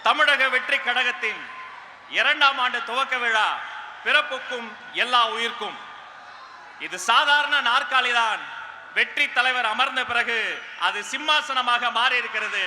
தமிழக வெற்றி கழகத்தின் 2ஆம் ஆண்டு துவக்க விழா பிறப்புக்கும் எல்லா உயிர்க்கும். இது சாதாரண நாற்காலிதான். வெற்றி தலைவர் அமர்ந்த பிறகு அது சிம்மாசனமாக மாறி இருக்கிறது.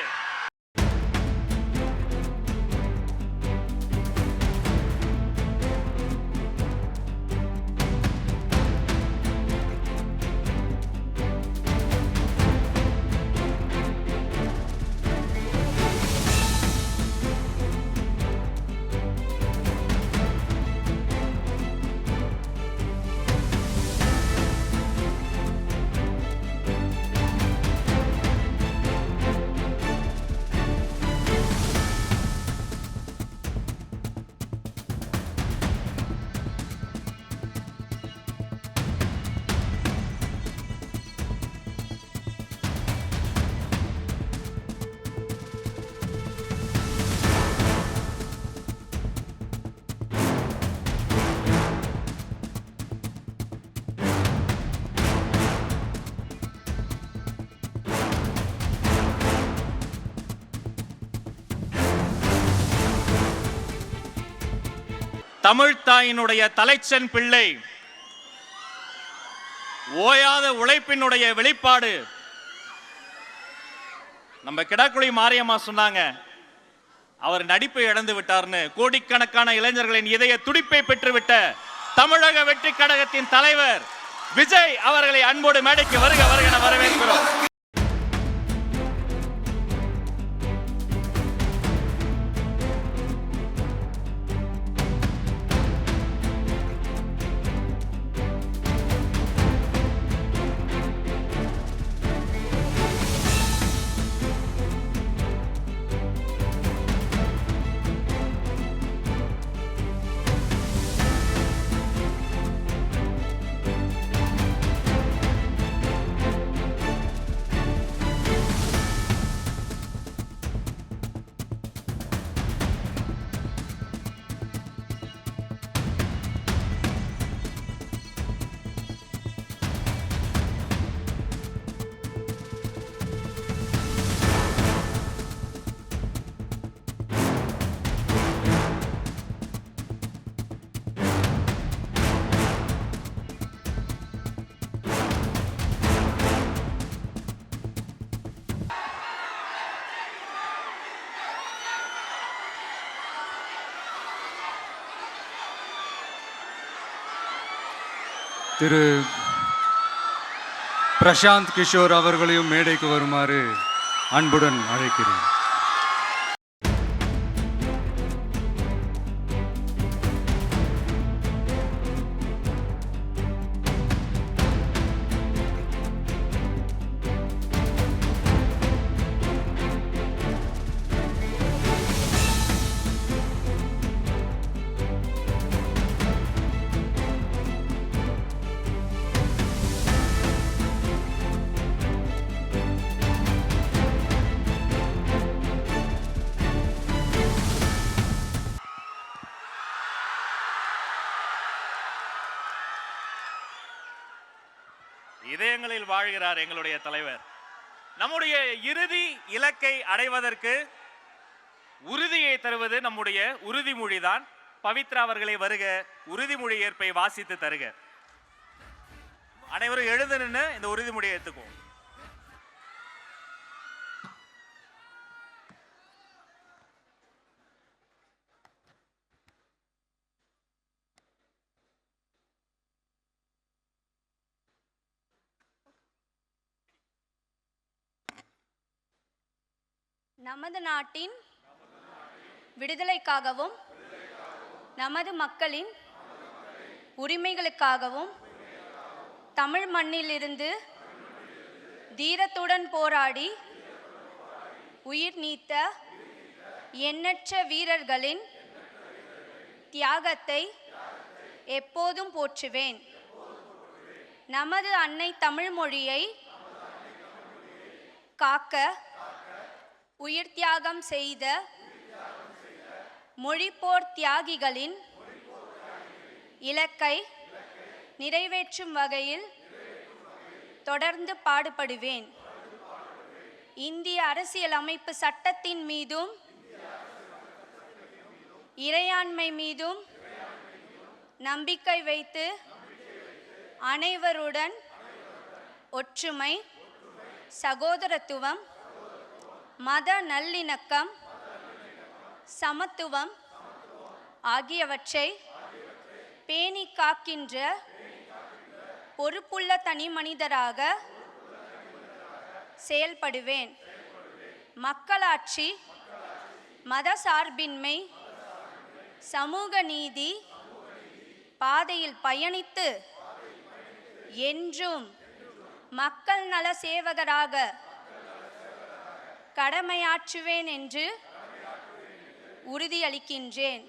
தமிழ்த்தாயினுடைய தலைச்சன் பிள்ளை, ஓயாத உழைப்பினுடைய வெளிப்பாடு. நம்ம கிடாக்குழி மாரியம்மா சொன்னாங்க, அவர் நடிப்பை இழந்து விட்டார்னு. கோடிக்கணக்கான இளைஞர்களின் இதய துடிப்பை பெற்றுவிட்ட தமிழக வெற்றி கழகத்தின் தலைவர் விஜய் அவர்களை அன்போடு மேடைக்கு வருக வருக என வரவேற்கிறோம். திரு பிரசாந்த் கிஷோர் அவர்களையும் மேடைக்கு வருமாறு அன்புடன் அழைக்கிறேன். இதயங்களில் வாழ்கிறார் எங்களுடைய தலைவர். நம்முடைய இறுதி இலக்கை அடைவதற்கு உறுதியை தருவது நம்முடைய உறுதிமொழிதான். பவித்ரா அவர்களை வருக, உறுதிமொழி ஏற்பை வாசித்து தருக. அனைவரும் எழுந்து நின்று இந்த உறுதிமொழியை ஏற்றுக்குவோம். நமது நாட்டின் விடுதலைக்காகவும் நமது மக்களின் உரிமைகளுக்காகவும் தமிழ் மண்ணிலிருந்து தீரத்துடன் போராடி உயிர் நீத்த எண்ணற்ற வீரர்களின் தியாகத்தை எப்போதும் போற்றுவேன். நமது அன்னை தமிழ் மொழியை காக்க உயிர் தியாகம் செய்த மொழிப்போர் தியாகிகளின் இலக்கை நிறைவேற்றும் வகையில் தொடர்ந்து பாடுபடுவேன். இந்திய அரசியலமைப்பு சட்டத்தின் மீதும் இறையாண்மை மீதும் நம்பிக்கை வைத்து அனைவருடன் ஒற்றுமை, சகோதரத்துவம், மத நல்லிணக்கம், சமத்துவம் ஆகியவற்றை பேணி காக்கின்ற பொறுப்புள்ள தனி மனிதராக செயல்படுவேன். மக்களாட்சி, மதசார்பின்மை, சமூக நீதி பாதையில் பயணித்து என்றும் மக்கள் நல சேவகராக கடமையாற்றுவேன் என்று உறுதியளிக்கின்றேன்.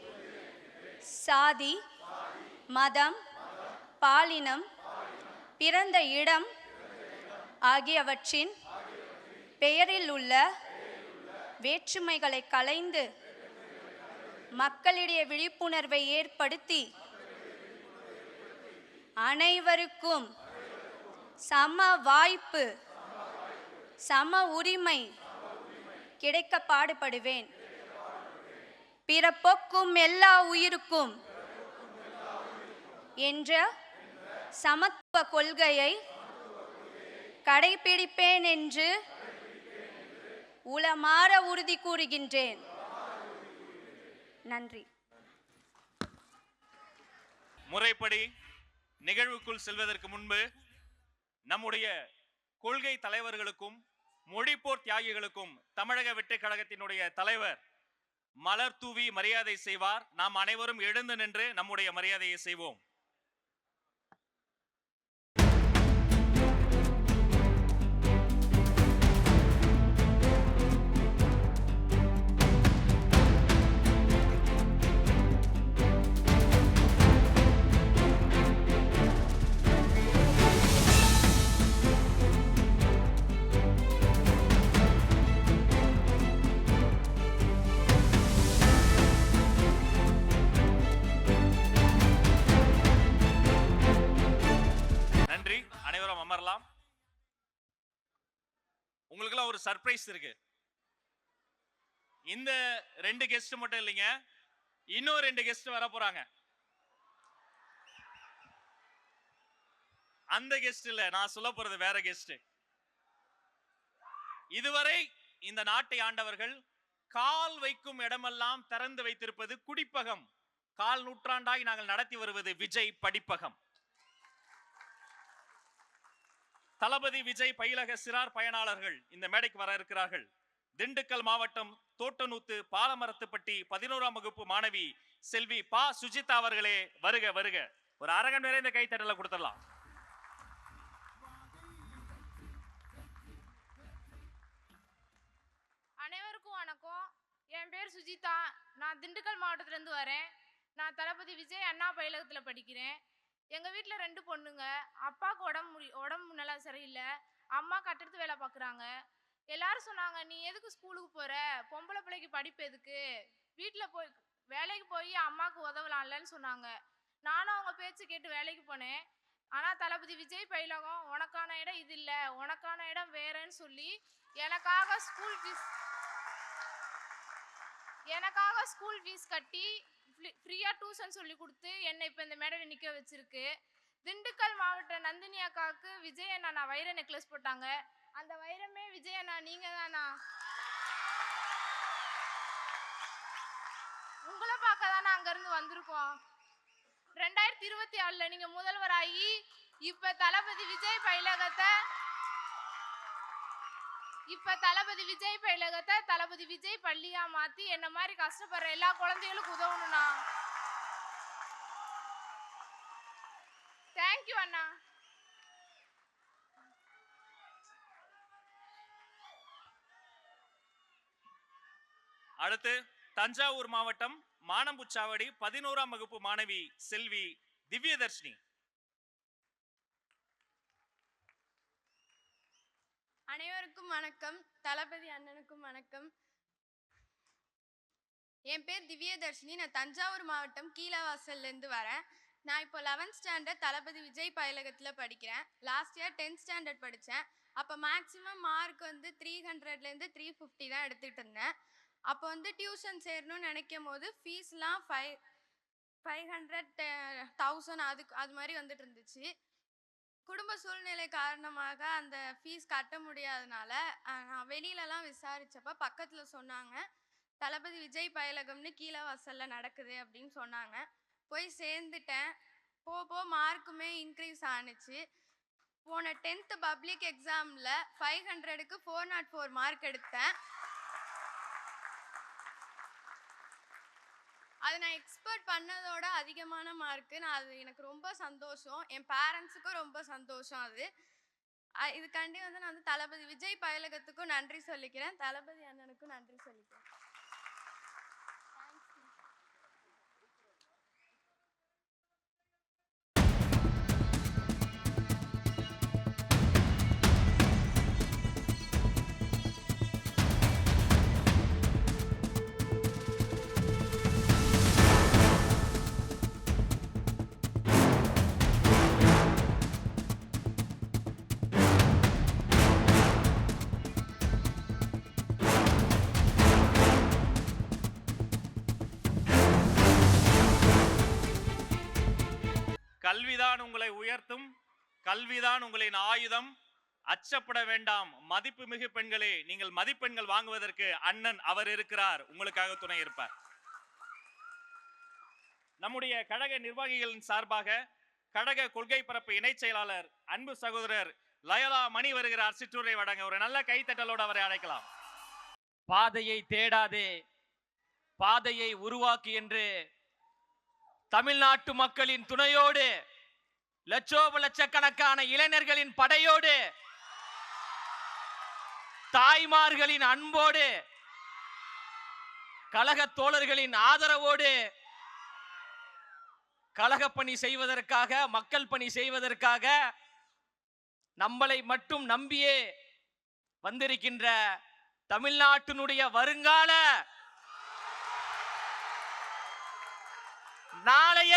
சாதி, மதம், பாலினம், பிறந்த இடம் ஆகியவற்றின் பெயரில் உள்ள வேற்றுமைகளை களைந்து மக்களிடையே விழிப்புணர்வை ஏற்படுத்தி அனைவருக்கும் சம வாய்ப்பு, சம உரிமை கிடைக்க பாடுபடுவேன். பிறப்பொக்கும் எல்லா உயிருக்கும் என்ற சமத்துவ கொள்கையை கடைபிடிப்பேன் என்று உளமாற உறுதி கூறுகின்றேன். நன்றி. முறைப்படி நிகழ்வுக்குள் செல்வதற்கு முன்பு நம்முடைய கொள்கை தலைவர்களுக்கும் மொழிப்போர் தியாகிகளுக்கும் தமிழக வெற்றி கழகத்தினுடைய தலைவர் மலர் தூவி மரியாதை செய்வார். நாம் அனைவரும் எழுந்து நின்று நம்முடைய மரியாதையை செய்வோம். அமரலாம். உங்களுக்குலாம் ஒரு சர்ப்ரைஸ் இருக்கு. இந்த 2 கெஸ்ட் மட்டும் இல்லைங்க, இன்னும் 2 கெஸ்ட் வர போறாங்க. அந்த கெஸ்ட் இல்ல, நான் சொல்ல போறது வேற கெஸ்ட். இதுவரை இந்த நாட்டை ஆண்டவர்கள் கால் வைக்கும் இடமெல்லாம் திறந்து வைத்திருப்பது குடிப்பகம். கால் நூற்றாண்டாய் நாங்கள் நடத்தி வருவது விஜய் படிப்பகம். தளபதி விஜய் பயிலக சிறார் பயனாளர்கள் இந்த மேடைக்கு வர இருக்கிறார்கள். திண்டுக்கல் மாவட்டம் தோட்டநூத்து பாலமரத்துப்பட்டி 11ஆம் வகுப்பு மாணவி செல்வி பா சுஜிதா அவர்களே வருக வருக. ஒரு அரங்கம் நிறைந்த கைத்தட்டல கொடுத்துடலாம். அனைவருக்கும் வணக்கம். என் பேர் சுஜிதா. நான் திண்டுக்கல் மாவட்டத்திலேருந்து வரேன். நான் தளபதி விஜய் அண்ணா பயிலகத்தில் படிக்கிறேன். எங்கள் வீட்டில் 2 பொண்ணுங்க. அப்பாவுக்கு உடம்பு நல்லா சரியில்லை, அம்மா கட்டடத்து வேலை பார்க்குறாங்க. எல்லாரும் சொன்னாங்க, நீ எதுக்கு ஸ்கூலுக்கு போகிற, பொம்பளை பிள்ளைக்கு படிப்பு எதுக்கு, வீட்டில் போய் வேலைக்கு போய் அம்மாவுக்கு உதவலாம்லன்னு சொன்னாங்க. நானும் அவங்க பேச்சு கேட்டு வேலைக்கு போனேன். ஆனால் தளபதி விஜய் பயிலகம் உனக்கான இடம் இது இல்லை, உனக்கான இடம் வேறேன்னு சொல்லி எனக்காக ஸ்கூல் ஃபீஸ் கட்டி ஃப்ரீயா டியூஷன் சொல்லி கொடுத்து என்னை இப்போ இந்த மேடையில் நிற்க வச்சிருக்கு. திண்டுக்கல் மாவட்ட நந்தினி அக்காவுக்கு விஜய் அண்ணா நான் வைர நெக்லஸ் போட்டாங்க. அந்த வைரமே விஜய் அண்ணா நீங்க தானா? உங்களை பார்க்க தானே அங்கேருந்து வந்திருக்கோம். 2024 நீங்க முதல்வராகி இப்ப தளபதி விஜய் பயிலகத்தை தளபதி விஜய் பள்ளியா மாத்தி என்ன மாதிரி கஷ்டப்படுற எல்லா குழந்தைகளுக்கும் உதவணும்னா. தேங்க்யூ அண்ணா. அடுத்து தஞ்சாவூர் மாவட்டம் மானம்புச்சாவடி 11ஆம் வகுப்பு மாணவி செல்வி திவ்யதர்ஷினி. அனைவருக்கும் வணக்கம். தளபதி அண்ணனுக்கும் வணக்கம். என் பேர் திவ்யதர்ஷினி. நான் தஞ்சாவூர் மாவட்டம் கீழவாசல்லேருந்து வரேன். நான் இப்போ 11th ஸ்டாண்டர்ட் தளபதி விஜய் பயிலகத்தில் படிக்கிறேன். லாஸ்ட் இயர் 10th ஸ்டாண்டர்ட் படித்தேன். அப்போ மேக்ஸிமம் மார்க் வந்து 300லேருந்து 350 தான் எடுத்துகிட்டு இருந்தேன். அப்போ வந்து டியூஷன் சேரணும்னு நினைக்கும் போது ஃபீஸ்லாம் 500,000 அது மாதிரி வந்துட்டு இருந்துச்சு. குடும்ப சூழ்நிலை காரணமாக அந்த ஃபீஸ் கட்ட முடியாதனால நான் வெளியிலலாம் விசாரிச்சப்ப பக்கத்தில் சொன்னாங்க, தளபதி விஜய் பயிலகம்னு கீழவாசலில் நடக்குது அப்படின்னு சொன்னாங்க. போய் சேர்ந்துட்டேன். போக மார்க்குமே இன்க்ரீஸ் ஆணுச்சு. போன 10th பப்ளிக் எக்ஸாமில் 500க்கு 404 மார்க் எடுத்தேன். அது நான் எக்ஸ்பெக்ட் பண்ணதோட அதிகமான மார்க்கு. அது எனக்கு ரொம்ப சந்தோஷம். என் பேரண்ட்ஸுக்கும் ரொம்ப சந்தோஷம். இதுக்காண்டி வந்து நான் வந்து தளபதி விஜய் பயிலகத்துக்கும் நன்றி சொல்லிக்கிறேன். தளபதி அண்ணனுக்கும் நன்றி சொல்லிக்கிறேன். கல்விதான் உங்களை உயர்த்தும், கல்விதான் உங்களின் ஆயுதம். அச்சப்பட வேண்டாம் மதிப்புமிகு பெண்களே, நீங்கள் மதிப்பெண்கள் வாங்குவதற்கு அண்ணன் அவர் இருக்கிறார், உங்களுக்காக துணை இருப்பார். நம்முடைய கழக நிர்வாகிகளின் சார்பாக கழக கொள்கை பரப்பு இணை செயலாளர் அன்பு சகோதரர் லயலா மணி வருகிறார். சிற்றுரை வழங்க ஒரு நல்ல கைத்தட்டலோடு அவரை அழைக்கலாம். பாதையை தேடாதே, பாதையை உருவாக்கு என்று தமிழ்நாட்டு மக்களின் துணையோடு, லட்சக்கணக்கான இளைஞர்களின் படையோடு, தாய்மார்களின் அன்போடு, கழக தோழர்களின் ஆதரவோடு கழக பணி செய்வதற்காக, மக்கள் பணி செய்வதற்காக நம்மளை மட்டும் நம்பியே வந்திருக்கின்ற தமிழ்நாட்டினுடைய வருங்கால நாளைய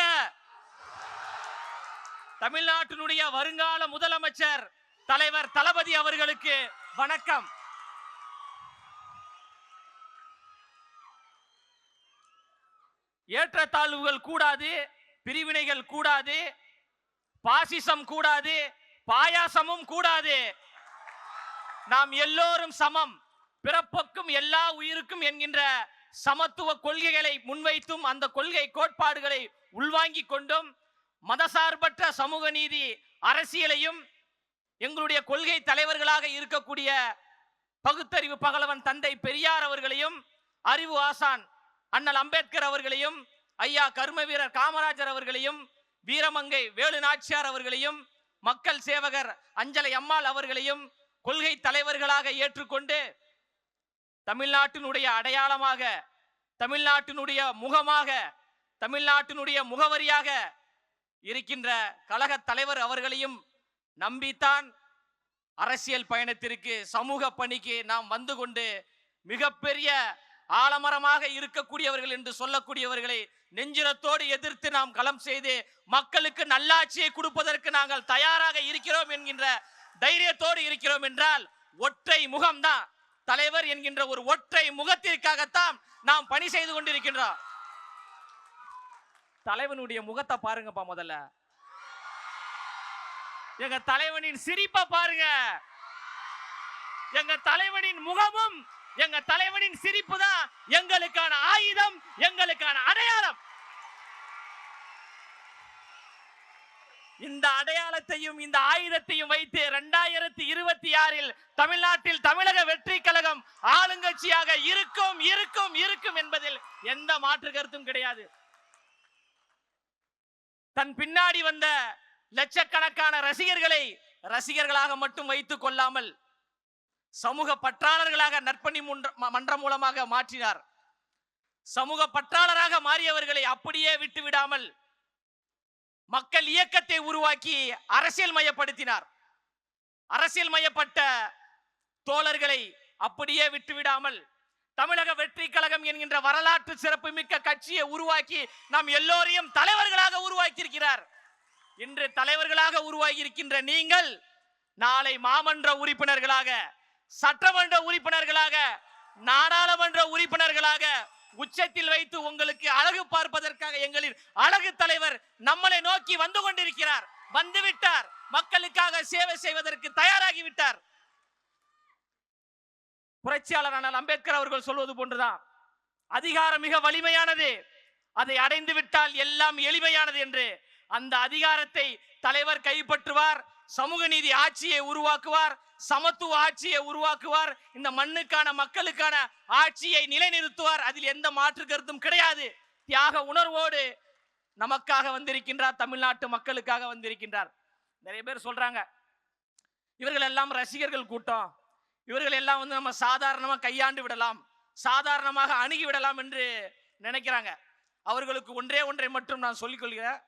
தமிழ்நாட்டினுடைய வருங்கால முதலமைச்சர் தலைவர் தளபதி அவர்களுக்கு வணக்கம். ஏற்றத்தாழ்வுகள் கூடாது, பிரிவினைகள் கூடாது, பாசிசம் கூடாது, பாயாசமும் கூடாது. நாம் எல்லோரும் சமம், பிறப்புக்கும் எல்லா உயிருக்கும் என்கின்ற சமத்துவ கொள்கைகளை முன்வைத்தும் அந்த கொள்கை கோட்பாடுகளை உள்வாங்கிக் கொண்டும் மதசார்பற்ற சமூக நீதி அரசியலையும் எங்களுடைய கொள்கை தலைவர்களாக இருக்கக்கூடிய பகுத்தறிவு பகலவன் தந்தை பெரியார் அவர்களையும், அறிவு ஆசான் அண்ணல் அம்பேத்கர் அவர்களையும், ஐயா கர்ம வீரர் காமராஜர் அவர்களையும், வீரமங்கை வேலு நாச்சியார் அவர்களையும், மக்கள் சேவகர் அஞ்சலை அம்மாள் அவர்களையும் கொள்கை தலைவர்களாக ஏற்றுக்கொண்டு தமிழ்நாட்டினுடைய அடையாளமாக, தமிழ்நாட்டினுடைய முகமாக, தமிழ்நாட்டினுடைய முகவரியாக இருக்கின்ற கழக தலைவர் அவர்களையும் நம்பித்தான் அரசியல் பயணத்திற்கு, சமூக பணிக்கு நாம் வந்து கொண்டு மிகப்பெரிய ஆலமரமாக இருக்கக்கூடியவர்கள் என்று சொல்லக்கூடியவர்களை நெஞ்சிரத்தோடு எதிர்த்து நாம் களம் செய்து மக்களுக்கு நல்லாட்சியை கொடுப்பதற்கு நாங்கள் தயாராக இருக்கிறோம் என்கின்ற தைரியத்தோடு இருக்கிறோம் என்றால் ஒற்றை முகம்தான் தலைவர் என்கின்ற ஒரு ஒற்றை முகத்திற்காகத்தான் நாம் பணி செய்து கொண்டிருக்கின்றோம். தலைவனுடைய முகத்தை பாருங்கப்பா, முதல்ல எங்க தலைவனின் சிரிப்பை பாருங்க. எங்க தலைவனின் முகமும் எங்க தலைவனின் சிரிப்பு தான் எங்களுக்கான ஆயுதம், எங்களுக்கான அடையாளம். இந்த அடையாளத்தையும் இந்த ஆயுதத்தையும் வைத்து 2026 தமிழ்நாட்டில் தமிழக வெற்றி கழகம் ஆளுங்கட்சியாக இருக்கும் இருக்கும் இருக்கும் என்பதில் எந்த மாற்று கருத்தும் கிடையாது. தன் பின்னாடி வந்த லட்சக்கணக்கான ரசிகர்களை ரசிகர்களாக மட்டும் வைத்துக் கொள்ளாமல் சமூக பற்றாளர்களாக நற்பணி மன்றம் மூலமாக மாற்றினார். சமூக பற்றாளராக மாறியவர்களை அப்படியே விட்டு விடாமல் மக்கள் இயக்கத்தை உருவாக்கி அரசியல் மயப்படுத்தினார். அரசியல் மயப்பட்ட தோழர்களை அப்படியே விட்டுவிடாமல் தமிழக வெற்றி கழகம் என்கின்ற வரலாற்று சிறப்பு மிக்க கட்சியை உருவாக்கி நாம் எல்லோரையும் தலைவர்களாக உருவாக்கி இருக்கிறார். இன்று தலைவர்களாக உருவாகி இருக்கின்ற நீங்கள் நாளை மாமன்ற உறுப்பினர்களாக, சட்டமன்ற உறுப்பினர்களாக நாடாளுமன்ற உறுப்பினர்களாக உச்சத்தில் வைத்து உங்களுக்கு அழகு பார்ப்பதற்காக எங்களின் அழகு தலைவர் நம்மளை நோக்கி வந்து கொண்டிருக்கிறார். வந்துவிட்டார். மக்களுக்காக சேவை செய்வதற்கு தயாராகிவிட்டார். புரட்சியாளர் அண்ணல் அம்பேத்கர் அவர்கள் சொல்வது போன்றுதான், அதிகாரம் மிக வலிமையானது, அதை அடைந்து விட்டால் எல்லாம் எளிமையானது என்று. அந்த அதிகாரத்தை தலைவர் கைப்பற்றுவார். சமூக நீதி ஆட்சியை உருவாக்குவார். சமத்துவ ஆட்சியை உருவாக்குவார். இந்த மண்ணுக்கான மக்களுக்கான ஆட்சியை நிலைநிறுத்துவார். அதில் எந்த மாற்று கருத்தும் கிடையாது. தியாக உணர்வோடு நமக்காக வந்திருக்கின்றார். தமிழ்நாட்டு மக்களுக்காக வந்திருக்கின்றார். நிறைய பேர் சொல்றாங்க, இவர்கள் எல்லாம் ரசிகர்கள் கூட்டம், இவர்கள் எல்லாம் நம்ம சாதாரணமா கையாண்டு விடலாம், சாதாரணமாக அணுகி விடலாம் என்று நினைக்கிறாங்க. அவர்களுக்கு ஒன்றை மட்டும் நான் சொல்லிக் கொள்கிறேன்.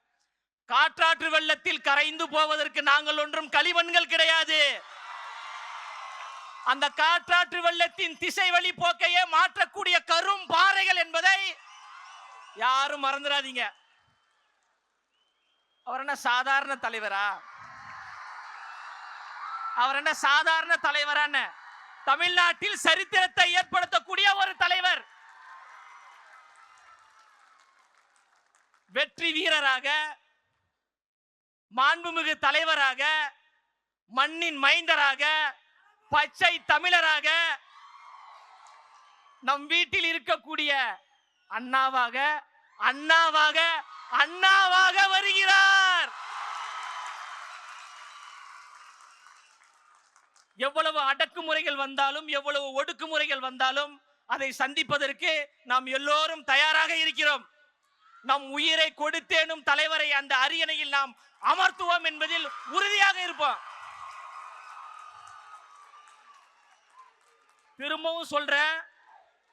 காற்றாற்று வெள்ளத்தில் கரைந்து போவதற்கு நாங்கள் ஒன்றும் களிமண்கள் கிடையாது. அந்த காற்றாற்று வெள்ளத்தின் திசை வழி போக்கையே மாற்றக்கூடிய கரும் பாறைகள் என்பதை யாரும் மறந்துடாதீங்க. அவர் என்ன சாதாரண தலைவரா? அவர் என்ன சாதாரண தலைவரான தமிழ்நாட்டில் சரித்திரத்தை ஏற்படுத்தக்கூடிய ஒரு தலைவர், வெற்றி வீரராக, மாண்புமிகு தலைவராக, மண்ணின் மைந்தராக, பச்சை தமிழராக, நம் வீட்டில் இருக்கக்கூடிய அண்ணாவாக அண்ணாவாக அண்ணாவாக வருகிறார். எவ்வளவு அடக்குமுறைகள் வந்தாலும், எவ்வளவு ஒடுக்குமுறைகள் வந்தாலும் அதை சந்திப்பதற்கு நாம் எல்லோரும் தயாராக இருக்கிறோம். நம் உயிரை கொடுத்தேனும் தலைவரை அந்த அரியணையில் நாம் அமர்த்துவோம் என்பதில் உறுதியாக இருப்போம். திரும்பவும் சொல்றேன்,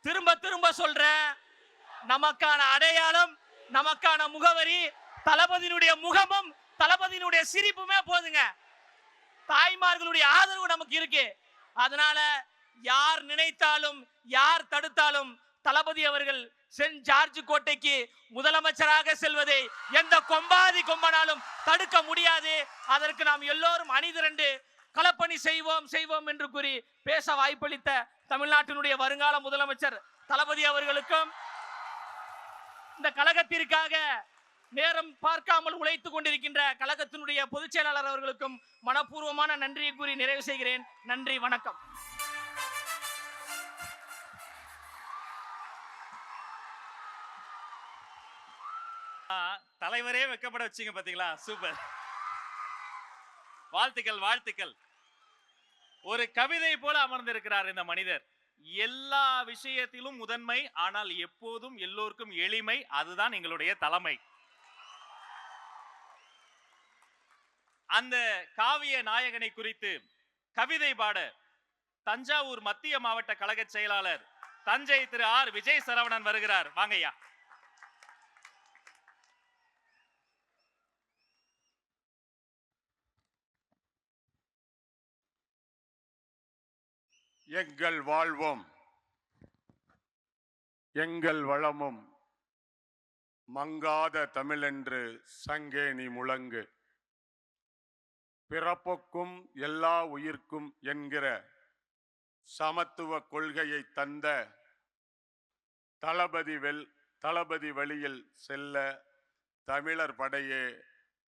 திரும்ப சொல்றேன், நமக்கான அடையாளம், நமக்கான முகவரி தளபதியினுடைய முகமும் தளபதியினுடைய சிரிப்புமே போதுங்க. தாய்மார்களுடைய ஆதரவு நமக்கு இருக்கு. அதனால யார் நினைத்தாலும் யார் தடுத்தாலும் தளபதி அவர்கள் சென்ட் ஜார்ஜ் கோட்டைக்கு முதலமைச்சராக செல்வதை எந்த கொம்பாதி கொம்பனாலும் தடுக்க முடியாது. அதற்கு நாம் எல்லோரும் அணிதிரண்டு களப்பணி செய்வோம் என்று கூறி பேச வாய்ப்பளித்த தமிழ்நாட்டினுடைய வருங்கால முதலமைச்சர் தளபதி அவர்களுக்கும், இந்த கழகத்திற்காக நேரம் பார்க்காமல் உழைத்துக் கொண்டிருக்கின்ற கழகத்தினுடைய பொதுச் செயலாளர் அவர்களுக்கும் மனப்பூர்வமான நன்றியை கூறி நிறைவு செய்கிறேன். நன்றி, வணக்கம். தலைவரே வெக்கப்பட வச்சீங்க பாத்தீங்களா? சூப்பர், வாழ்த்துக்கள் வாழ்த்துக்கள். ஒரு கவிதை போல அமர்ந்திருக்கிறார் இந்த மனிதர். எல்லா விஷயத்திலும் முதன்மை, ஆனால் எப்போதும் எல்லோருக்கும் எளிமை. அதுதான் எங்களுடைய தலைமை. அந்த காவிய நாயகனை குறித்து கவிதை பாட தஞ்சாவூர் மத்திய மாவட்ட கழக செயலாளர் தஞ்சை திரு ஆர் விஜய் சரவணன் வருகிறார். வாங்கய்யா. எங்கள் வாழ்வும் எங்கள் வளமும் மங்காத தமிழென்று சங்கேணி முழங்கு, பிறப்புக்கும் எல்லா உயிர்க்கும் என்கிற சமத்துவ கொள்கையை தந்த தளபதி வழியில் செல்ல தமிழர் படையே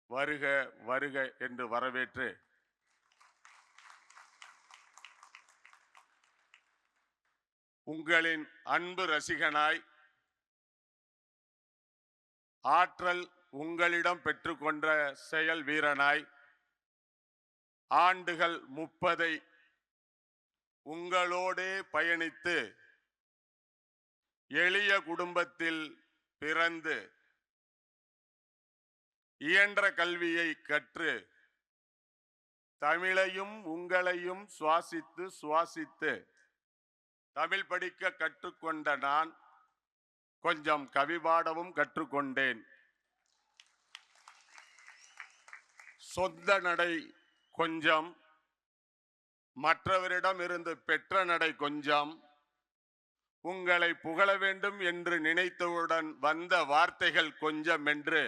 வருக வருக என்று வரவேற்று, உங்களின் அன்பு ரசிகனாய், ஆற்றல் உங்களிடம் பெற்றுக்கொண்ட செயல் வீரனாய், ஆண்டுகள் 30 உங்களோடே பயணித்து எளிய குடும்பத்தில் பிறந்து இயன்ற கல்வியை கற்று தமிழையும் உங்களையும் சுவாசித்து தமிழ் படிக்க கற்றுக்கொண்ட நான் கொஞ்சம் கவி பாடவும் கற்றுக்கொண்டேன். சொந்த நடை கொஞ்சம், மற்றவரிடம் இருந்து பெற்ற நடை கொஞ்சம், உங்களை புகழ வேண்டும் என்று நினைத்தவுடன் வந்த வார்த்தைகள் கொஞ்சம் என்று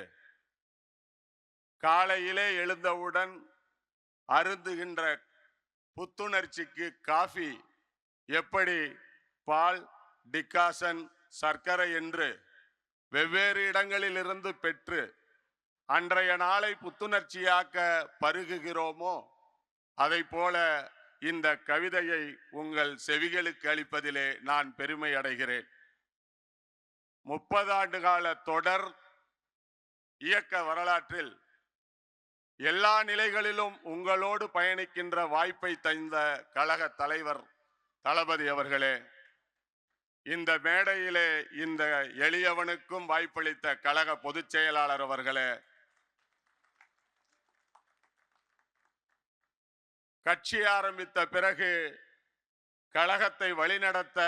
காலையிலே எழுந்தவுடன் அருந்துகின்ற புத்துணர்ச்சிக்கு காஃபி எப்படி பால், டிகாசன், சர்க்கரை என்று வெவ்வேறு இடங்களிலிருந்து பெற்று அன்றைய நாளை புத்துணர்ச்சியாக்க பருகுகிறோமோ அதை போல இந்த கவிதையை உங்கள் செவிகளுக்கு அளிப்பதிலே நான் பெருமை அடைகிறேன். 30 ஆண்டு கால தொடர் இயக்க வரலாற்றில் எல்லா நிலைகளிலும் உங்களோடு பயணிக்கின்ற வாய்ப்பை தந்த கழக தலைவர் தளபதி அவர்களே, இந்த மேடையிலே இந்த எளியவனுக்கும் வாய்ப்பளித்த கழக பொதுச் செயலாளர் அவர்களே, கட்சி ஆரம்பித்த பிறகு கழகத்தை வழிநடத்த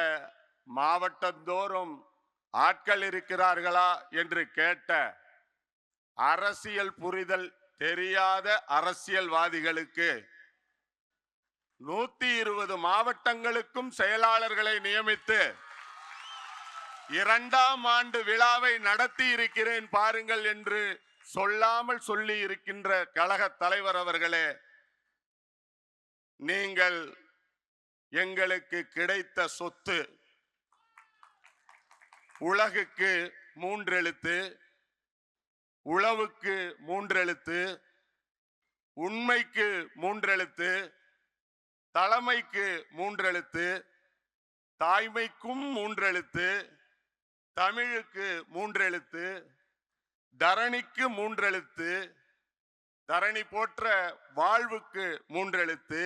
மாவட்டந்தோறும் ஆட்கள் இருக்கிறார்களா என்று கேட்ட அரசியல் புரிதல் தெரியாத அரசியல்வாதிகளுக்கு 120 மாவட்டங்களுக்கும் செயலாளர்களை நியமித்து 2ஆம் ஆண்டு விழாவை நடத்தி இருக்கிறேன் பாருங்கள் என்று சொல்லாமல் சொல்லி இருக்கின்ற கழக தலைவர் அவர்களே, நீங்கள் எங்களுக்கு கிடைத்த சொத்து உலகுக்கு 3 எழுத்து, உளவுக்கு 3 எழுத்து, உண்மைக்கு 3 எழுத்து, தலைமைக்கு 3 எழுத்து, தாய்மைக்கும் 3 எழுத்து, தமிழுக்கு 3 எழுத்து, தரணிக்கு 3 எழுத்து, தரணி போற்ற வாழ்வுக்கு 3 எழுத்து,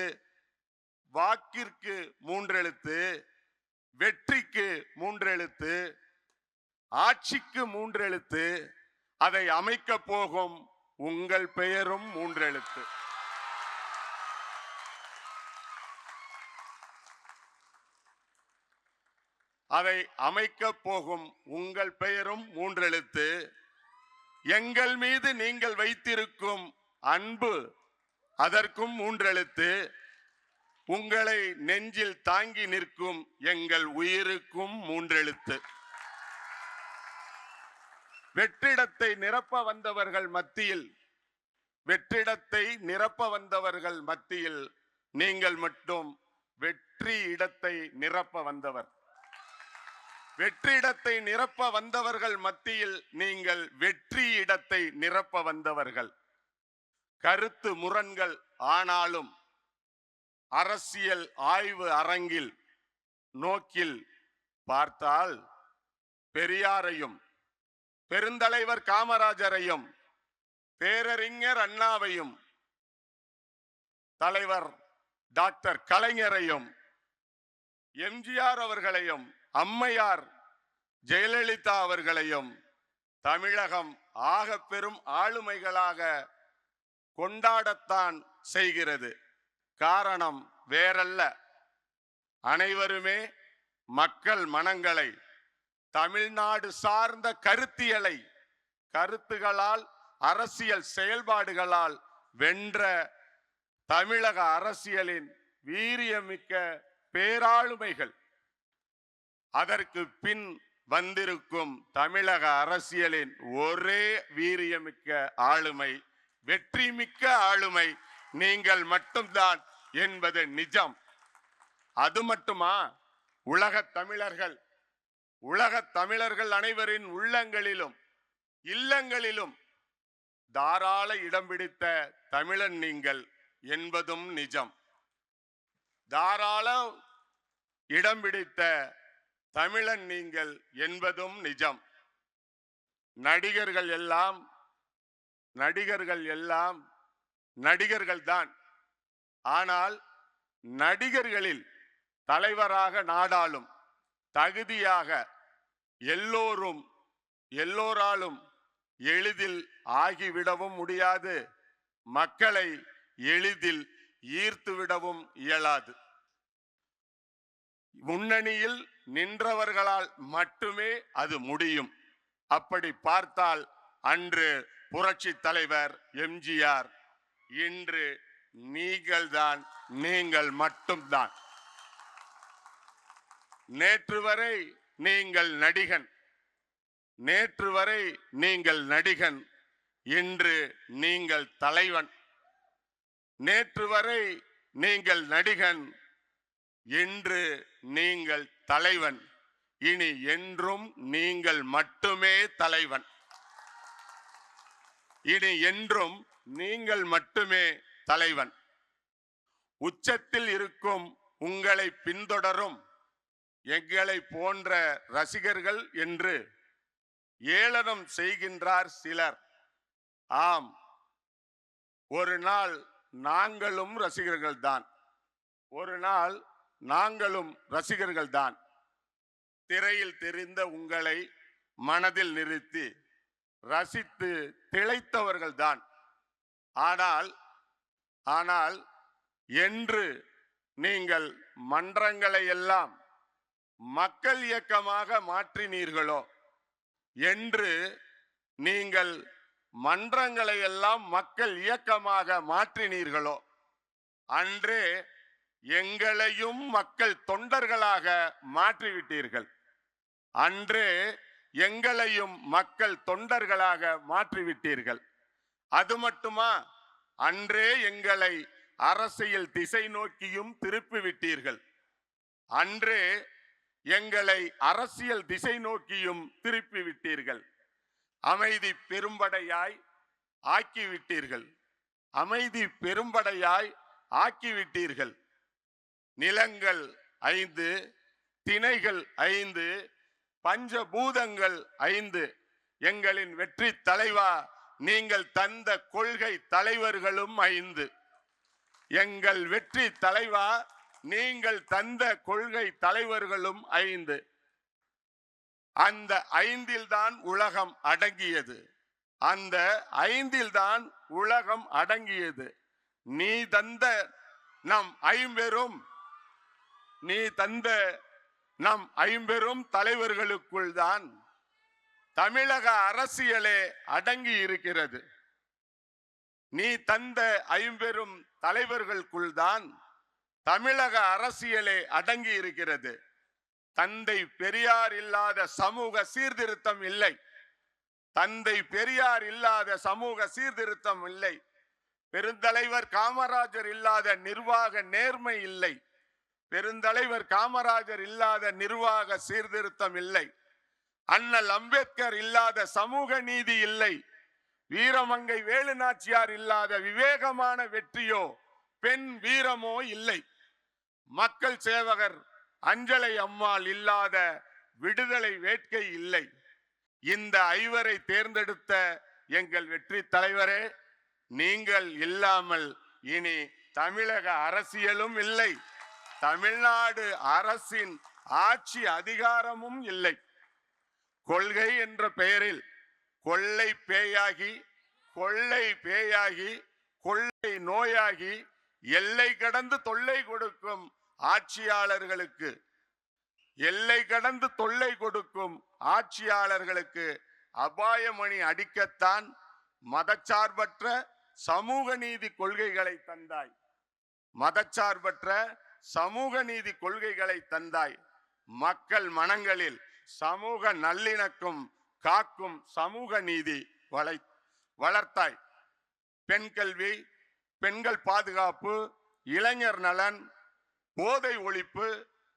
வாக்கிற்கு 3 எழுத்து, வெற்றிக்கு 3 எழுத்து, ஆட்சிக்கு 3 எழுத்து, அதை அமைக்க போகும் உங்கள் பெயரும் 3 எழுத்து. அதை அமைக்க போகும் உங்கள் பெயரும் 3 எழுத்து. எங்கள் மீது நீங்கள் வைத்திருக்கும் அன்பு அதற்கும் 3 எழுத்து. உங்களை நெஞ்சில் தாங்கி நிற்கும் எங்கள் உயிருக்கும் 3 எழுத்து. வெற்றிடத்தை நிரப்ப வந்தவர்கள் மத்தியில் நீங்கள் மட்டும் வெற்றி இடத்தை நிரப்ப வந்தவர். வெற்றிடத்தை நிரப்ப வந்தவர்கள் மத்தியில் நீங்கள் வெற்றி இடத்தை நிரப்ப வந்தவர்கள். கருத்து முரண்கள் ஆனாலும் அரசியல் ஆய்வு அரங்கில் நோக்கில் பார்த்தால் பெரியாரையும், பெருந்தலைவர் காமராஜரையும், பேரறிஞர் அண்ணாவையும், தலைவர் டாக்டர் கலைஞரையும், எம்ஜிஆர் அவர்களையும், அம்மையார் ஜெயலலிதா அவர்களையும் தமிழகம் ஆக பெரும் ஆளுமைகளாக கொண்டாடத்தான் செய்கிறது. காரணம் வேறல்ல, அனைவருமே மக்கள் மனங்களை தமிழ்நாடு சார்ந்த கருத்தியலை கருத்துகளால், அரசியல் செயல்பாடுகளால் வென்ற தமிழக அரசியலின் வீரியமிக்க பேராளுமைகள். அதற்கு பின் வந்திருக்கும் தமிழக அரசியலின் ஒரே வீரியமிக்க ஆளுமை, வெற்றி மிக்க ஆளுமை நீங்கள் மட்டும்தான் என்பது நிஜம். அது மட்டுமா, உலகத் தமிழர்கள் அனைவரின் உள்ளங்களிலும் இல்லங்களிலும் தாராள இடம் பிடித்த தமிழன் நீங்கள் என்பதும் நிஜம். தாராள இடம் பிடித்த தமிழன் நீங்கள் என்பதும் நிஜம். நடிகர்கள் எல்லாம் நடிகர்கள் தான். ஆனால் நடிகர்களில் தலைவராக நாடாளும் தகுதியாக எல்லோராலும் எளிதில் ஆகிவிடவும் முடியாது. மக்களை எளிதில் ஈர்த்துவிடவும் இயலாது. முன்னணியில் நின்றவர்களால் மட்டுமே அது முடியும். அப்படி பார்த்தால் அன்று புரட்சி தலைவர் எம்ஜிஆர், இன்று நீங்கள் மட்டும்தான். நேற்று வரை நீங்கள் நடிகன், இன்று நீங்கள் தலைவன். நேற்று வரை நீங்கள் நடிகன், இன்று நீங்கள் தலைவன், இனி என்றும் நீங்கள் மட்டுமே தலைவன். இனி என்றும் நீங்கள் மட்டுமே தலைவன். உச்சத்தில் இருக்கும் உங்களை பின்தொடரும் எங்களை போன்ற ரசிகர்கள் என்று ஏளனம் செய்கின்றார் சிலர். ஆம், ஒரு நாள் நாங்களும் ரசிகர்கள் தான். ஒரு நாள் நாங்களும் ரசிகர்கள் தான். திரையில் தெரிந்த உங்களை மனதில் நிறுத்தி ரசித்து திளைத்தவர்கள் தான். ஆனால் என்று நீங்கள் மன்றங்களை எல்லாம் மக்கள் இயக்கமாக மாற்றினீர்களோ, என்று நீங்கள் மன்றங்களை எல்லாம் மக்கள் இயக்கமாக மாற்றினீர்களோ, அன்றே எங்களையும் மக்கள் தொண்டர்களாக மாற்றிவிட்டீர்கள். அன்றே எங்களையும் மக்கள் தொண்டர்களாக மாற்றிவிட்டீர்கள். அது மட்டுமா, அன்றே எங்களை அரசியல் திசை நோக்கியும் திருப்பிவிட்டீர்கள். அன்றே எங்களை அரசியல் திசை நோக்கியும் திருப்பிவிட்டீர்கள். அமைதி பெரும்படையாய் ஆக்கிவிட்டீர்கள். அமைதி பெரும்படையாய் ஆக்கிவிட்டீர்கள். நிலங்கள் 5, திணைகள் 5, பஞ்சபூதங்கள் 5. எங்களின் வெற்றி தலைவா, நீங்கள் தந்த கொள்கை தலைவர்களும் 5. எங்கள் வெற்றி தலைவா, நீங்கள் தந்த கொள்கை தலைவர்களும் 5. அந்த 5 தான் உலகம் அடங்கியது. அந்த 5 தான் உலகம் அடங்கியது. நீ தந்த நம் ஐம்பெரும் தலைவர்களுக்குள் தான் தமிழக அரசியலே அடங்கி இருக்கிறது. நீ தந்த 5 தலைவர்களுக்குள் தான் தமிழக அரசியலே அடங்கி இருக்கிறது. தந்தை பெரியார் இல்லாத சமூக சீர்திருத்தம் இல்லை. தந்தை பெரியார் இல்லாத சமூக சீர்திருத்தம் இல்லை. பெருந்தலைவர் காமராஜர் இல்லாத நிர்வாக நேர்மை இல்லை. பெருந்தலைவர் காமராஜர் இல்லாத நிர்வாக சீர்திருத்தம் இல்லை. அண்ணல் அம்பேத்கர் இல்லாத சமூக நீதி இல்லை. வீரமங்கை வேலுநாச்சியார் இல்லாத விவேகமான வெற்றியோ பெண் வீரமோ இல்லை. மக்கள் சேவகர் அஞ்சலை அம்மாள் இல்லாத விடுதலை வேட்கை இல்லை. இந்த 5 தேர்ந்தெடுத்த எங்கள் வெற்றி தலைவரே, நீங்கள் இல்லாமல் இனி தமிழக அரசியலும் இல்லை, தமிழ்நாடு அரசின் ஆட்சி அதிகாரமும் இல்லை. கொள்கை என்ற பெயரில் கொள்ளை பேயாகி கொள்ளை நோயாகி எல்லை கடந்து தொல்லை கொடுக்கும் ஆட்சியாளர்களுக்கு அபாயமணி அடிக்கத்தான் மதச்சார்பற்ற சமூக நீதி கொள்கைகளை தந்தாய். மதச்சார்பற்ற சமூக நீதி கொள்கைகளை தந்தாய். மக்கள் மனங்களில் சமூக நல்லிணக்கம் காக்கும் சமூக நீதி வளர்த்தாய். பெண் கல்வி, பெண்கள் பாதுகாப்பு, இளைஞர் நலன், போதை ஒழிப்பு,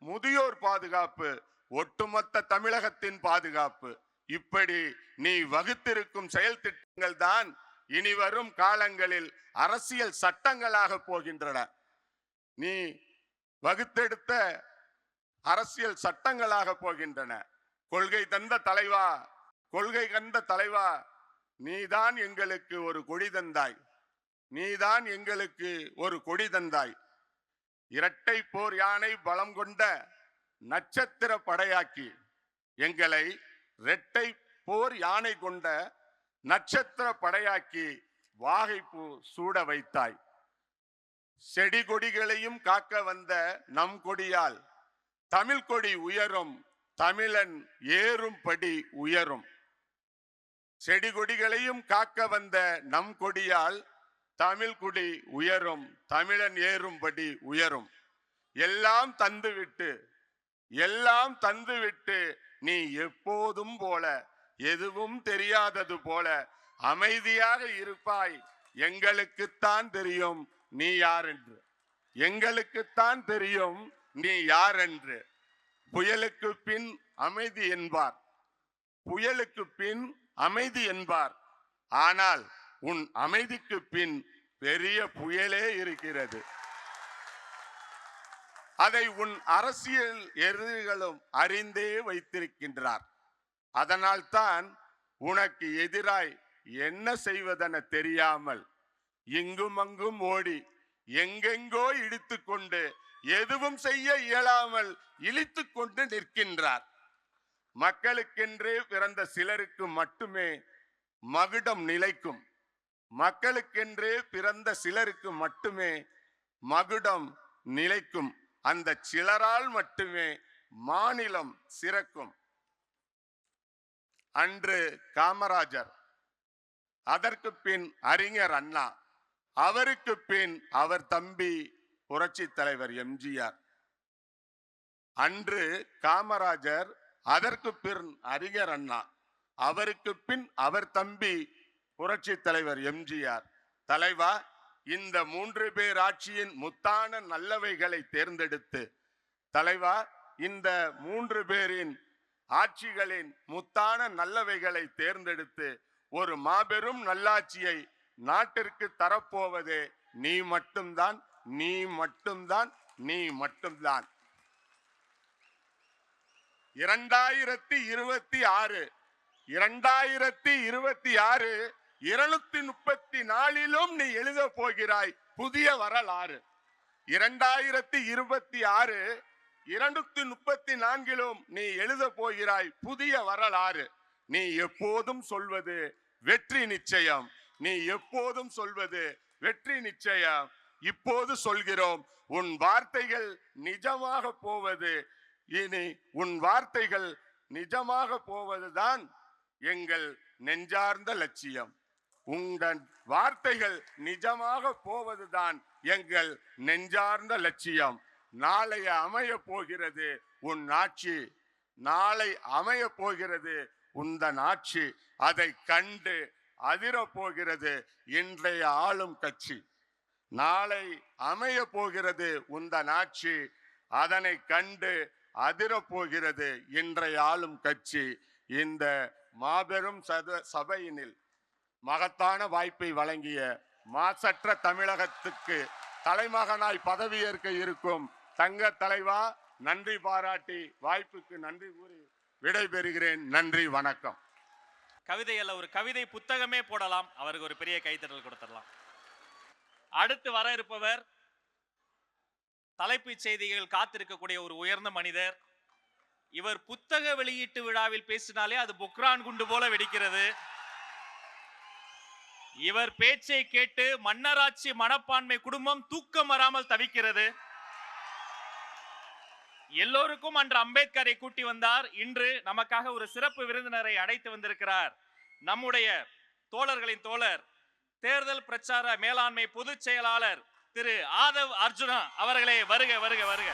முதியோர் பாதுகாப்பு, ஒட்டுமொத்த தமிழகத்தின் பாதுகாப்பு, இப்படி நீ வகுத்திருக்கும் செயல் திட்டங்கள் தான் இனி வரும் காலங்களில் அரசியல் சட்டங்களாக போகின்றன. நீ வகுத்தெடுத்த அரசியல் சட்டங்களாக போகின்றன. கொள்கை தந்த தலைவா, நீதான் எங்களுக்கு ஒரு கொடி தந்தாய். நீதான் எங்களுக்கு ஒரு கொடி தந்தாய். இரட்டை போர் யானை பலம் கொண்ட நட்சத்திர படையாக்கி எங்களை இரட்டை போர் யானை கொண்ட நட்சத்திர படையாக்கி வாகைப்பூ சூட வைத்தாய். செடி கொடிகளையும் காக்க வந்த நம் கொடியால் தமிழ் கொடி உயரும், தமிழன் ஏறும்படி உயரும். செடி கொடிகளையும் காக்க வந்த நம் கொடியால் தமிழ் குடி உயரும், தமிழன் ஏறும்படி உயரும். எல்லாம் தந்துவிட்டு நீ எப்போதும் போல, எதுவும் தெரியாதது போல அமைதியாக இருப்பாய். எங்களுக்குத்தான் தெரியும் நீ யார் என்று. எங்களுக்குத்தான் தெரியும் நீ யார் என்று. புயலுக்கு பின் அமைதி என்பார், புயலுக்கு பின் அமைதி என்பார். ஆனால் உன் அமைதிக்கு பின் பெரிய புயலே இருக்கிறது. அதை உன் அரசியல் எதிரிகளும் அறிந்தே வைத்திருக்கின்றார். அதனால்தான் உனக்கு எதிராய் என்ன செய்வதென தெரியாமல் இங்கும் அங்கும் ஓடி எங்கெங்கோ இடித்துக்கொண்டு எதுவும் செய்ய இயலாமல் இழித்துக் கொண்டு நிற்கின்றார். மக்களுக்கென்றே பிறந்த சிலருக்கு மட்டுமே மகுடம் நிலைக்கும். மக்களுக்கென்றே பிறந்த சிலருக்கு மட்டுமே மகுடம் நிலைக்கும். அந்த சிலரால் மட்டுமே மாநிலம் சிறக்கும். அன்று காமராஜர், அதற்கு பின் அறிஞர் அண்ணா, அவருக்கு பின் அவர் தம்பி புரட்சி தலைவர் எம்ஜிஆர். அன்று காமராஜர், அதற்கு பின் அறிஞர் அண்ணா, அவருக்கு பின் அவர் தம்பி புரட்சி தலைவர் எம்ஜிஆர். தலைவா, இந்த 3 பேர் ஆட்சியின் முத்தான நல்லவைகளை தேர்ந்தெடுத்து, தலைவா, இந்த 3 பேரின் ஆட்சிகளின் முத்தான நல்லவைகளை தேர்ந்தெடுத்து ஒரு மாபெரும் நல்லாட்சியை நாட்டிற்கு தரப்போவதே நீ மட்டும்தான், நீ மட்டும்தான், நீ மட்டும்தான். 2026 234 நீ எழுத போகிறாய் புதிய வரலாறு. 2026 234 நீ எழுத போகிறாய் புதிய வரலாறு. நீ எப்போதும் சொல்வது வெற்றி நிச்சயம், நீ எப்போதும் சொல்வது வெற்றி நிச்சயம். இப்போது சொல்கிறோம், உன் வார்த்தைகள் நிஜமாக போவது, இனி உன் வார்த்தைகள் நிஜமாக போவதுதான் எங்கள் நெஞ்சார்ந்த லட்சியம். உங்கள் வார்த்தைகள் நிஜமாக போவதுதான் எங்கள் நெஞ்சார்ந்த லட்சியம். நாளைய அமைய போகிறது உன் ஆட்சி, நாளை அமைய போகிறது உந்தன் ஆட்சி. அதை கண்டு அதிர போகிறது இன்றைய ஆளும் கட்சி. நாளை அமைய போகிறது உந்தன் ஆட்சி, அதனை கண்டு அதிர போகிறது இன்றைய ஆளும் கட்சி. இந்த மாபெரும் சபையினில் மகத்தான வாய்ப்பை வழங்கிய மாசற்ற தமிழகத்துக்கு தலைமகனாய் பதவியேற்க இருக்கும் தங்க தலைவா, நன்றி பாராட்டி வாய்ப்புக்கு நன்றி கூறி விடைபெறுகிறேன். நன்றி, வணக்கம். கவிதை அல்ல, ஒரு கவிதை புத்தகமே போடலாம். அவருக்கு ஒரு பெரிய கைத்தட்டல் கொடுத்துடலாம். அடுத்து வர இருப்பவர் தலைப்புச் செய்திகள் காத்திருக்கக்கூடிய ஒரு உயர்ந்த மனிதர். இவர் புத்தக வெளியீட்டு விழாவில் பேசினாலே அது பொக்ரான் குண்டு போல வெடிக்கிறது. இவர் பேச்சை கேட்டு மன்னராட்சி மனப்பான்மை குடும்பம் தூக்கம் வராமல் தவிக்கிறது. எல்லோருக்கும் அன்று அம்பேத்கரை கூட்டி வந்தார். இன்று நமக்காக ஒரு சிறப்பு விருந்தினரை அழைத்து வந்திருக்கிறார். நம்முடைய தோழர்களின் தோழர், தேர்தல் பிரச்சார மேலாண்மை பொதுச் செயலாளர் திரு ஆதவ் அர்ஜுனா அவர்களே, வருக வருக வருக.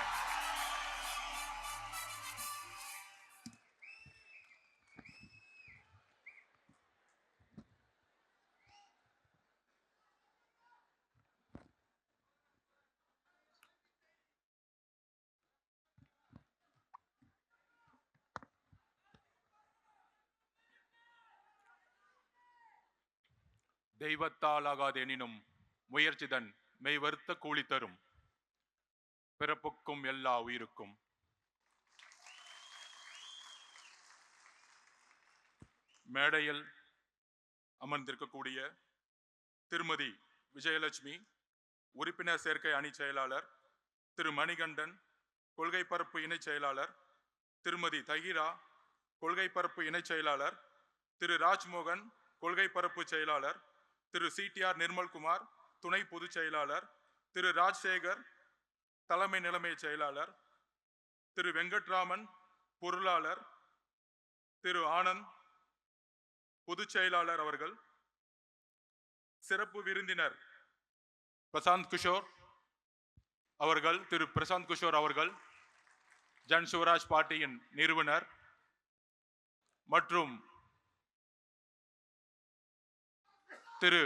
தெய்வத்தால் ஆகாதெனினும் முயற்சிதன் மெய் வருத்த கூலி தரும். பிறப்புக்கும் எல்லா உயிருக்கும். மேடையில் அமர்ந்திருக்கக்கூடிய திருமதி விஜயலட்சுமி, உறுப்பினர் சேர்க்கை அணி செயலாளர், திரு மணிகண்டன், கொள்கை பரப்பு இணை செயலாளர், திருமதி தஹீரா, கொள்கை பரப்பு இணை செயலாளர், திரு ராஜ்மோகன், கொள்கை பரப்பு செயலாளர், திரு சிடிஆர் நிர்மல்குமார், துணை பொதுச் செயலாளர், திரு ராஜசேகர், தலைமை நிலைமை செயலாளர், திரு வெங்கட்ராமன், பொருளாளர், திரு ஆனந்த், பொதுச் செயலாளர் அவர்கள், சிறப்பு விருந்தினர் பிரசாந்த் கிஷோர் அவர்கள், திரு பிரசாந்த் கிஷோர் அவர்கள் ஜன் சிவராஜ் பார்ட்டியின் நிறுவனர், மற்றும் திரு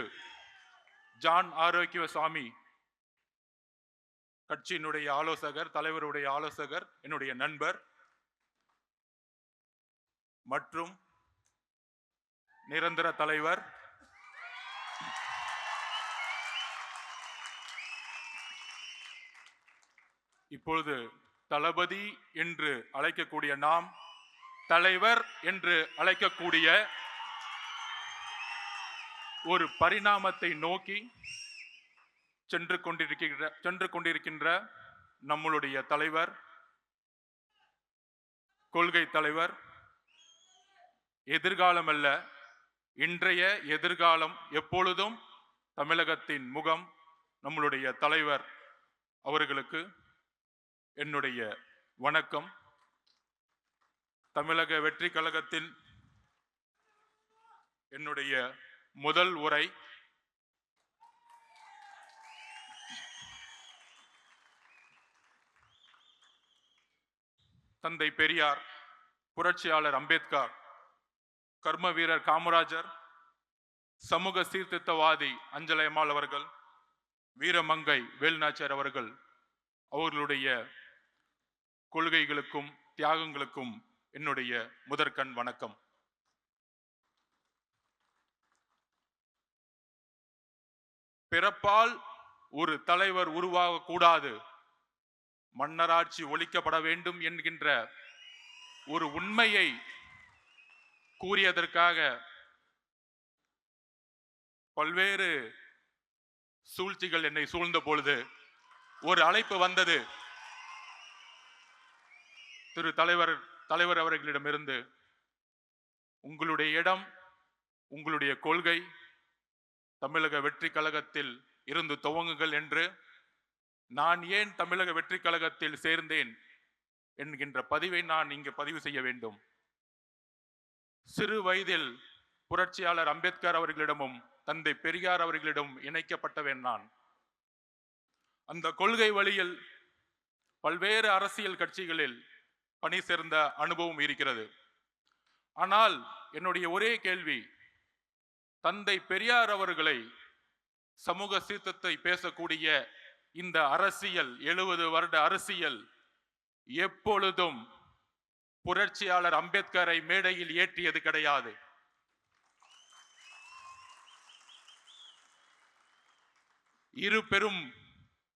ஜான் ஆரோக்கியசாமி கட்சியினுடைய ஆலோசகர், தலைவருடைய ஆலோசகர், என்னுடைய நண்பர் மற்றும் நிரந்தர தலைவர் இப்பொழுது தளபதி என்று அழைக்கக்கூடிய நாம் தலைவர் என்று அழைக்கக்கூடிய ஒரு பரிணாமத்தை நோக்கி சென்று கொண்டிருக்கின்ற நம்மளுடைய தலைவர், கொள்கை தலைவர், எதிர்காலம் அல்ல இன்றைய எதிர்காலம் எப்பொழுதும் தமிழகத்தின் முகம் நம்மளுடைய தலைவர் அவர்களுக்கு என்னுடைய வணக்கம். தமிழக வெற்றி கழகத்தில் என்னுடைய முதல் உரை தந்தை பெரியார், புரட்சியாளர் அம்பேத்கர், கர்ம வீரர் காமராஜர், சமூக சீர்திருத்தவாதி அஞ்சலை அம்மாள் அவர்கள், வீரமங்கை வேலுநாச்சியார் அவர்கள் அவர்களுடைய கொள்கைகளுக்கும் தியாகங்களுக்கும் என்னுடைய முதற்கண் வணக்கம். பிறப்பால் ஒரு தலைவர் உருவாகக்கூடாது, மன்னராட்சி ஒழிக்கப்பட வேண்டும் என்கின்ற ஒரு உண்மையை கூறியதற்காக பல்வேறு சூழ்ச்சிகள் என்னை சூழ்ந்த பொழுது ஒரு அழைப்பு வந்தது திரு தலைவர் அவர்களிடமிருந்து. உங்களுடைய இடம், உங்களுடைய கொள்கை தமிழக வெற்றி கழகத்தில் இருந்து துவங்குங்கள் என்று. நான் ஏன் தமிழக வெற்றி கழகத்தில் சேர்ந்தேன் என்கின்ற பதிவை நான் இங்கு பதிவு செய்ய வேண்டும். சிறு வயதில் புரட்சியாளர் அம்பேத்கர் அவர்களிடமும் தந்தை பெரியார் அவர்களிடம் இணைக்கப்பட்டவன் நான். அந்த கொள்கை வழியில் பல்வேறு அரசியல் கட்சிகளில் பணி சேர்ந்த அனுபவம் இருக்கிறது. ஆனால் என்னுடைய ஒரே கேள்வி, தந்தை பெரியார் அவர்களை சமூக சீர்திருத்தத்தை பேசக்கூடிய இந்த அரசியல் 70 வருட அரசியல் எப்பொழுதும் புரட்சியாளர் அம்பேத்கரை மேடையில் ஏற்றியது கிடையாது. இரு பெரும்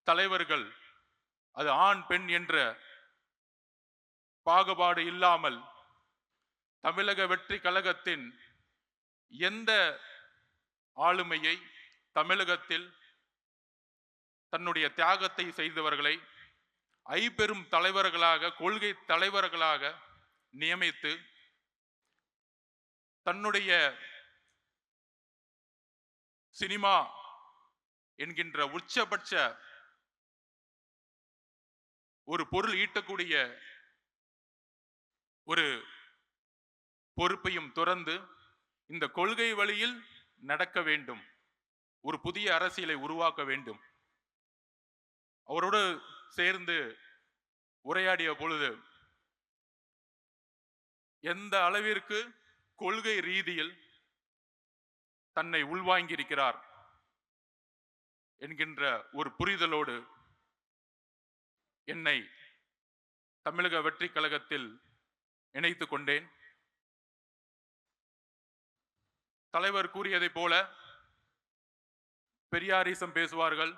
தலைவர்கள், அது ஆண் பெண் என்ற பாகுபாடு இல்லாமல் தமிழக வெற்றி கழகத்தின் எந்த ஆளுமையை தமிழகத்தில் தன்னுடைய தியாகத்தை செய்தவர்களை ஐபெரும் தலைவர்களாக, கொள்கை தலைவர்களாக நியமித்து தன்னுடைய சினிமா என்கின்ற உச்சபட்ச ஒரு பொருள் ஈட்டக்கூடிய ஒரு பொறுப்பையும் துறந்து இந்த கொள்கை வழியில் நடக்க வேண்டும், ஒரு புதிய அரசியலை உருவாக்க வேண்டும். அவரோடு சேர்ந்து உரையாடிய பொழுது எந்த அளவிற்கு கொள்கை ரீதியில் தன்னை உள்வாங்கியிருக்கிறார் என்கின்ற ஒரு புரிதலோடு என்னை தமிழக வெற்றி கழகத்தில் இணைத்துக் கொண்டேன். தலைவர் கூறியதைப் போல பெரியாரிசம் பேசுவார்கள்,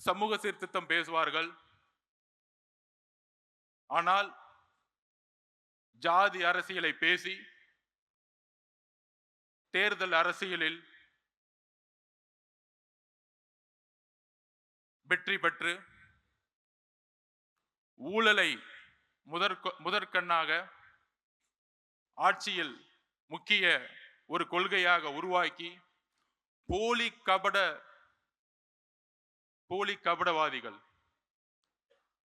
சமூக சீர்திருத்தம் பேசுவார்கள், ஆனால் ஜாதி அரசியலை பேசி தேர்தல் அரசியலில் வெற்றி பெற்று ஊழலை முதற்கண்ணாக ஆட்சியில் முக்கிய ஒரு கொள்கையாக உருவாக்கி போலி கபடவாதிகள்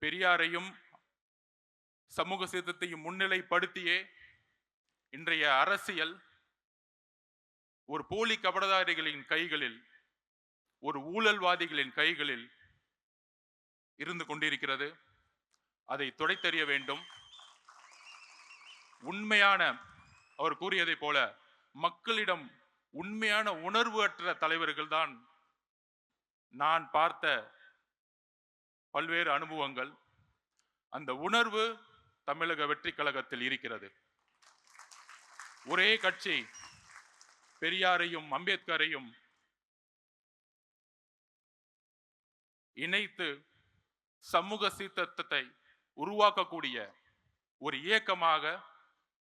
பெரியாரையும் சமூக சீர்திருத்தத்தையும் முன்னிலைப்படுத்தியே இன்றைய அரசியல் ஒரு போலி கபடதாரிகளின் கைகளில், ஒரு ஊழல்வாதிகளின் கைகளில் இருந்து கொண்டிருக்கிறது. அதை துடைத்தெறிய வேண்டும். உண்மையான, அவர் கூறியதைப் போல மக்களிடம் உண்மையான உணர்வு அற்ற தலைவர்கள் தான் நான் பார்த்த பல்வேறு அனுபவங்கள், அந்த உணர்வு தமிழக வெற்றி கழகத்தில் இருக்கிறது. ஒரே கட்சி பெரியாரையும் அம்பேத்கரையும் இணைத்து சமூக சீர்திருத்தத்தை உருவாக்கக்கூடிய ஒரு இயக்கமாக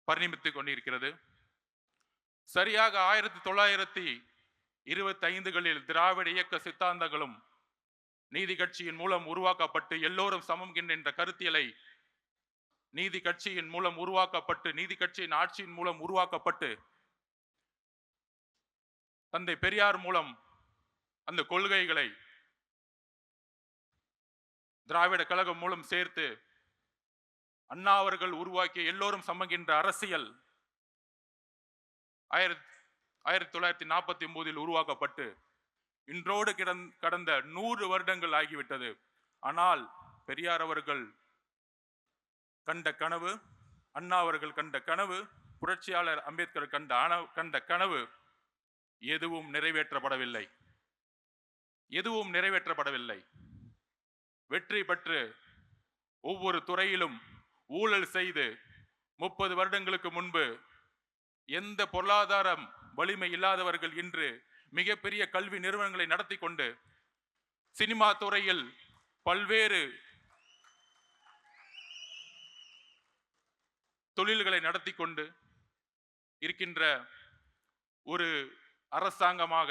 பரிணமித்துக் கொண்டிருக்கிறது. சரியாக 1925களில் திராவிட இயக்க சித்தாந்தங்களும் நீதி கட்சியின் மூலம் உருவாக்கப்பட்டு எல்லோரும் சமம் என்ற கருத்தியலை நீதி கட்சியின் மூலம் உருவாக்கப்பட்டு நீதி கட்சியின் ஆட்சியின் மூலம் உருவாக்கப்பட்டு தந்தை பெரியார் மூலம் அந்த கொள்கைகளை திராவிட கழகம் மூலம் சேர்த்து அண்ணா அவர்கள் உருவாக்கிய எல்லோரும் சமகின்ற அரசியல் 1949 உருவாக்கப்பட்டு இன்றோடு கடந்த 100 வருடங்கள் ஆகிவிட்டது. ஆனால் பெரியார் அவர்கள் கண்ட கனவு, அண்ணா அவர்கள் கண்ட கனவு, புரட்சியாளர் அம்பேத்கர் கண்ட கனவு எதுவும் நிறைவேற்றப்படவில்லை. வெற்றி பெற்று ஒவ்வொரு துறையிலும் ஊழல் செய்து 30 வருடங்களுக்கு முன்பு எந்த பொருளாதாரம் வலிமை இல்லாதவர்கள் இன்று மிகப்பெரிய கல்வி நிறுவனங்களை நடத்தி கொண்டு சினிமா துறையில் பல்வேறு தொழில்களை நடத்தி கொண்டு இருக்கின்ற ஒரு அரசாங்கமாக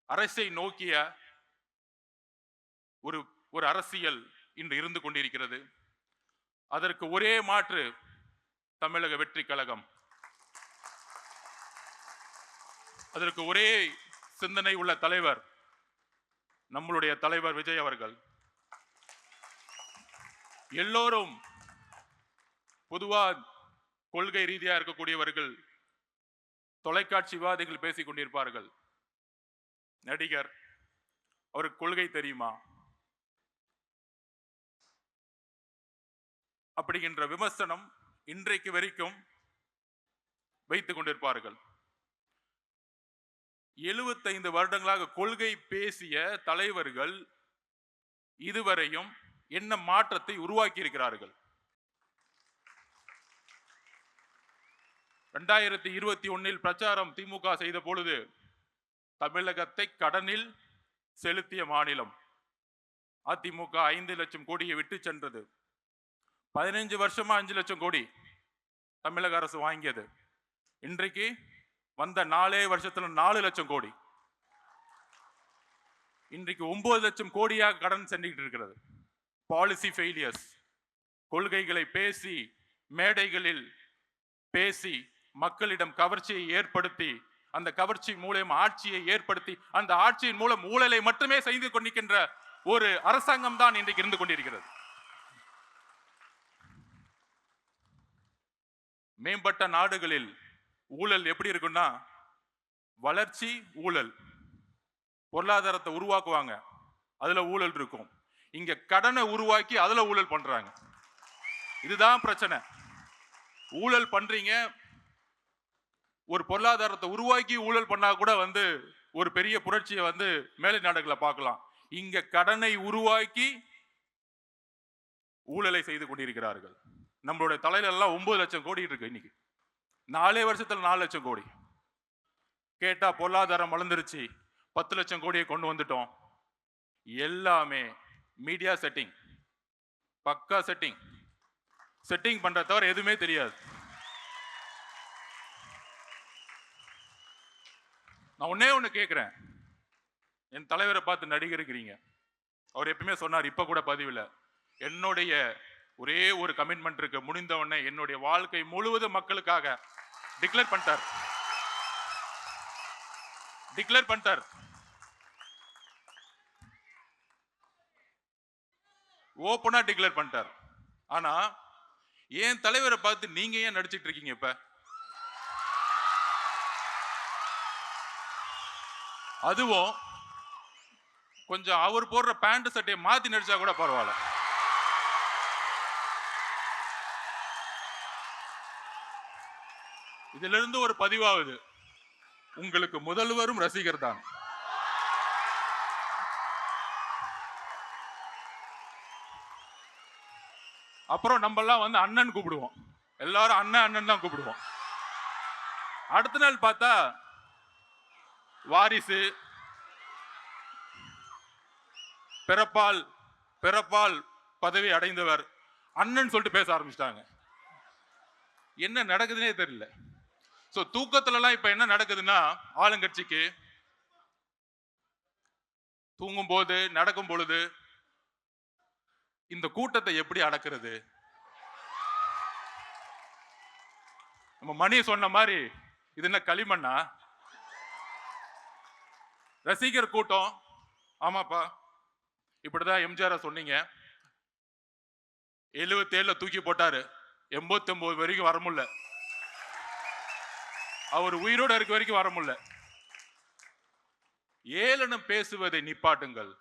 அரசை நோக்கிய ஒரு அரசியல் இன்று இருந்து கொண்டிருக்கிறது. அதற்கு ஒரே மாற்று தமிழக வெற்றி கழகம். அதற்கு ஒரே சிந்தனை உள்ள தலைவர் நம்மளுடைய தலைவர் விஜய் அவர்கள். எல்லோரும் பொதுவா கொள்கை ரீதியா இருக்கக்கூடியவர்கள் தொலைக்காட்சி விவாதிகள் பேசிக் கொண்டிருப்பார்கள். நடிகர், அவருக்கு கொள்கை தெரியுமா அப்படிங்கிற விமர்சனம் இன்றைக்கு வரைக்கும் வைத்துக் கொண்டிருப்பார்கள். 75 வருடங்களாக கொள்கை பேசிய தலைவர்கள் இதுவரையும் என்ன மாற்றத்தை உருவாக்கி இருக்கிறார்கள்? 2021 பிரச்சாரம் திமுக செய்த பொழுது தமிழகத்தை கடனில் செலுத்திய மாநிலம் அதிமுக 5 லட்சம் கோடியை விட்டு சென்றது. 15 வருஷமா 5 லட்சம் கோடி தமிழக அரசு வாங்கியது. இன்றைக்கு வந்த 4 வருஷத்துல 4 லட்சம் கோடி. இன்றைக்கு 9 லட்சம் கோடியாக கடன் சென்றுகிட்டு இருக்கிறது. Policy failures. கொள்கைகளை பேசி மேடைகளில் பேசி மக்களிடம் கவர்ச்சியை ஏற்படுத்தி அந்த கவர்ச்சி மூலம் ஆட்சியை ஏற்படுத்தி அந்த ஆட்சியின் மூலம் ஊழலை மட்டுமே செய்து கொண்டிருக்கின்ற ஒரு அரசாங்கம் தான் இன்றைக்கு இருந்து கொண்டிருக்கிறது. மேம்பட்ட நாடுகளில் ஊழல் எப்படி இருக்குன்னா, வளர்ச்சி ஊழல், பொருளாதாரத்தை உருவாக்குவாங்க, அதுல ஊழல் இருக்கும். இங்க கடனை உருவாக்கி அதுல ஊழல் பண்றாங்க. இதுதான் பிரச்சனை. ஊழல் பண்றீங்க, ஒரு பொருளாதாரத்தை உருவாக்கி ஊழல் பண்ணா கூட ஒரு பெரிய புரட்சியை மேலை நாடுகளை பார்க்கலாம். இங்க கடனை உருவாக்கி ஊழலை செய்து கொண்டிருக்கிறார்கள். நம்மளுடைய தலையில எல்லாம் 9 லட்சம் கோடி இருக்கு. இன்னைக்கு 4 வருஷத்துல 4 லட்சம் கோடி. கேட்டா பொருளாதாரம் வளர்ந்துருச்சு, 10 லட்சம் கோடியை கொண்டு வந்துட்டோம். எல்லாமே மீடியா செட்டிங், பக்கா செட்டிங் பண்ற தவிர எதுவுமே தெரியாது. நான் ஒண்ணு கேட்கிறேன். என் தலைவரை பார்த்து நடிகர் இருக்கிறீங்க. அவர் எப்பவுமே சொன்னார், இப்ப கூட பதிவில், என்னுடைய ஒரே ஒரு கமிட்மெண்ட் இருக்கு, முடிந்த உடனே என்னுடைய வாழ்க்கை முழுவதும் மக்களுக்காக டிக்ளேர் பண்ணிட்டார். ஓப்பனா டிக்ளேர் பண்ணிட்டார். ஆனா என் தலைவரை பார்த்து நீங்க ஏன் நடிச்சிட்டு இருக்கீங்க? இப்ப அதுவும் கொஞ்சம் அவர் போடுற பேண்ட் சட்டையை மாத்தி நடிச்சா கூட பரவாயில்ல. இதுல இருந்து ஒரு பதிவாகுது, உங்களுக்கு முதல்வரும் ரசிகர் தான். அப்புறம் நம்ம எல்லாம் வந்து அண்ணன் கூப்பிடுவோம், எல்லாரும் அண்ணன் அண்ணன் தான் கூப்பிடுவோம். அடுத்த நாள் பார்த்தா வாரிசு, பிறப்பால் பதவி அடைந்தவர் அண்ணன் சொல்லிட்டு பேச ஆரம்பிச்சிட்டாங்க. என்ன நடக்குதுன்னே தெரியல. சோ தூக்கத்துல எல்லாம் இப்ப என்ன நடக்குதுன்னா, ஆளுங்கட்சிக்கு தூங்கும் போது நடக்கும் பொழுது இந்த கூட்டத்தை எப்படி அடக்கிறது? நம்ம மணி சொன்ன மாதிரி இது என்ன களிமண்ணா? ரசிகர் கூட்டம். ஆமாப்பா, இப்படிதான் எம்ஜிஆர் சொன்னீங்க. 77 தூக்கி போட்டாரு, 89 வரைக்கும் வர முடியல. அவர் உயிரோடு இருக்க வரைக்கும் வர முடியல. ஏளனம் பேசுவதை நிப்பாட்டுங்கள்,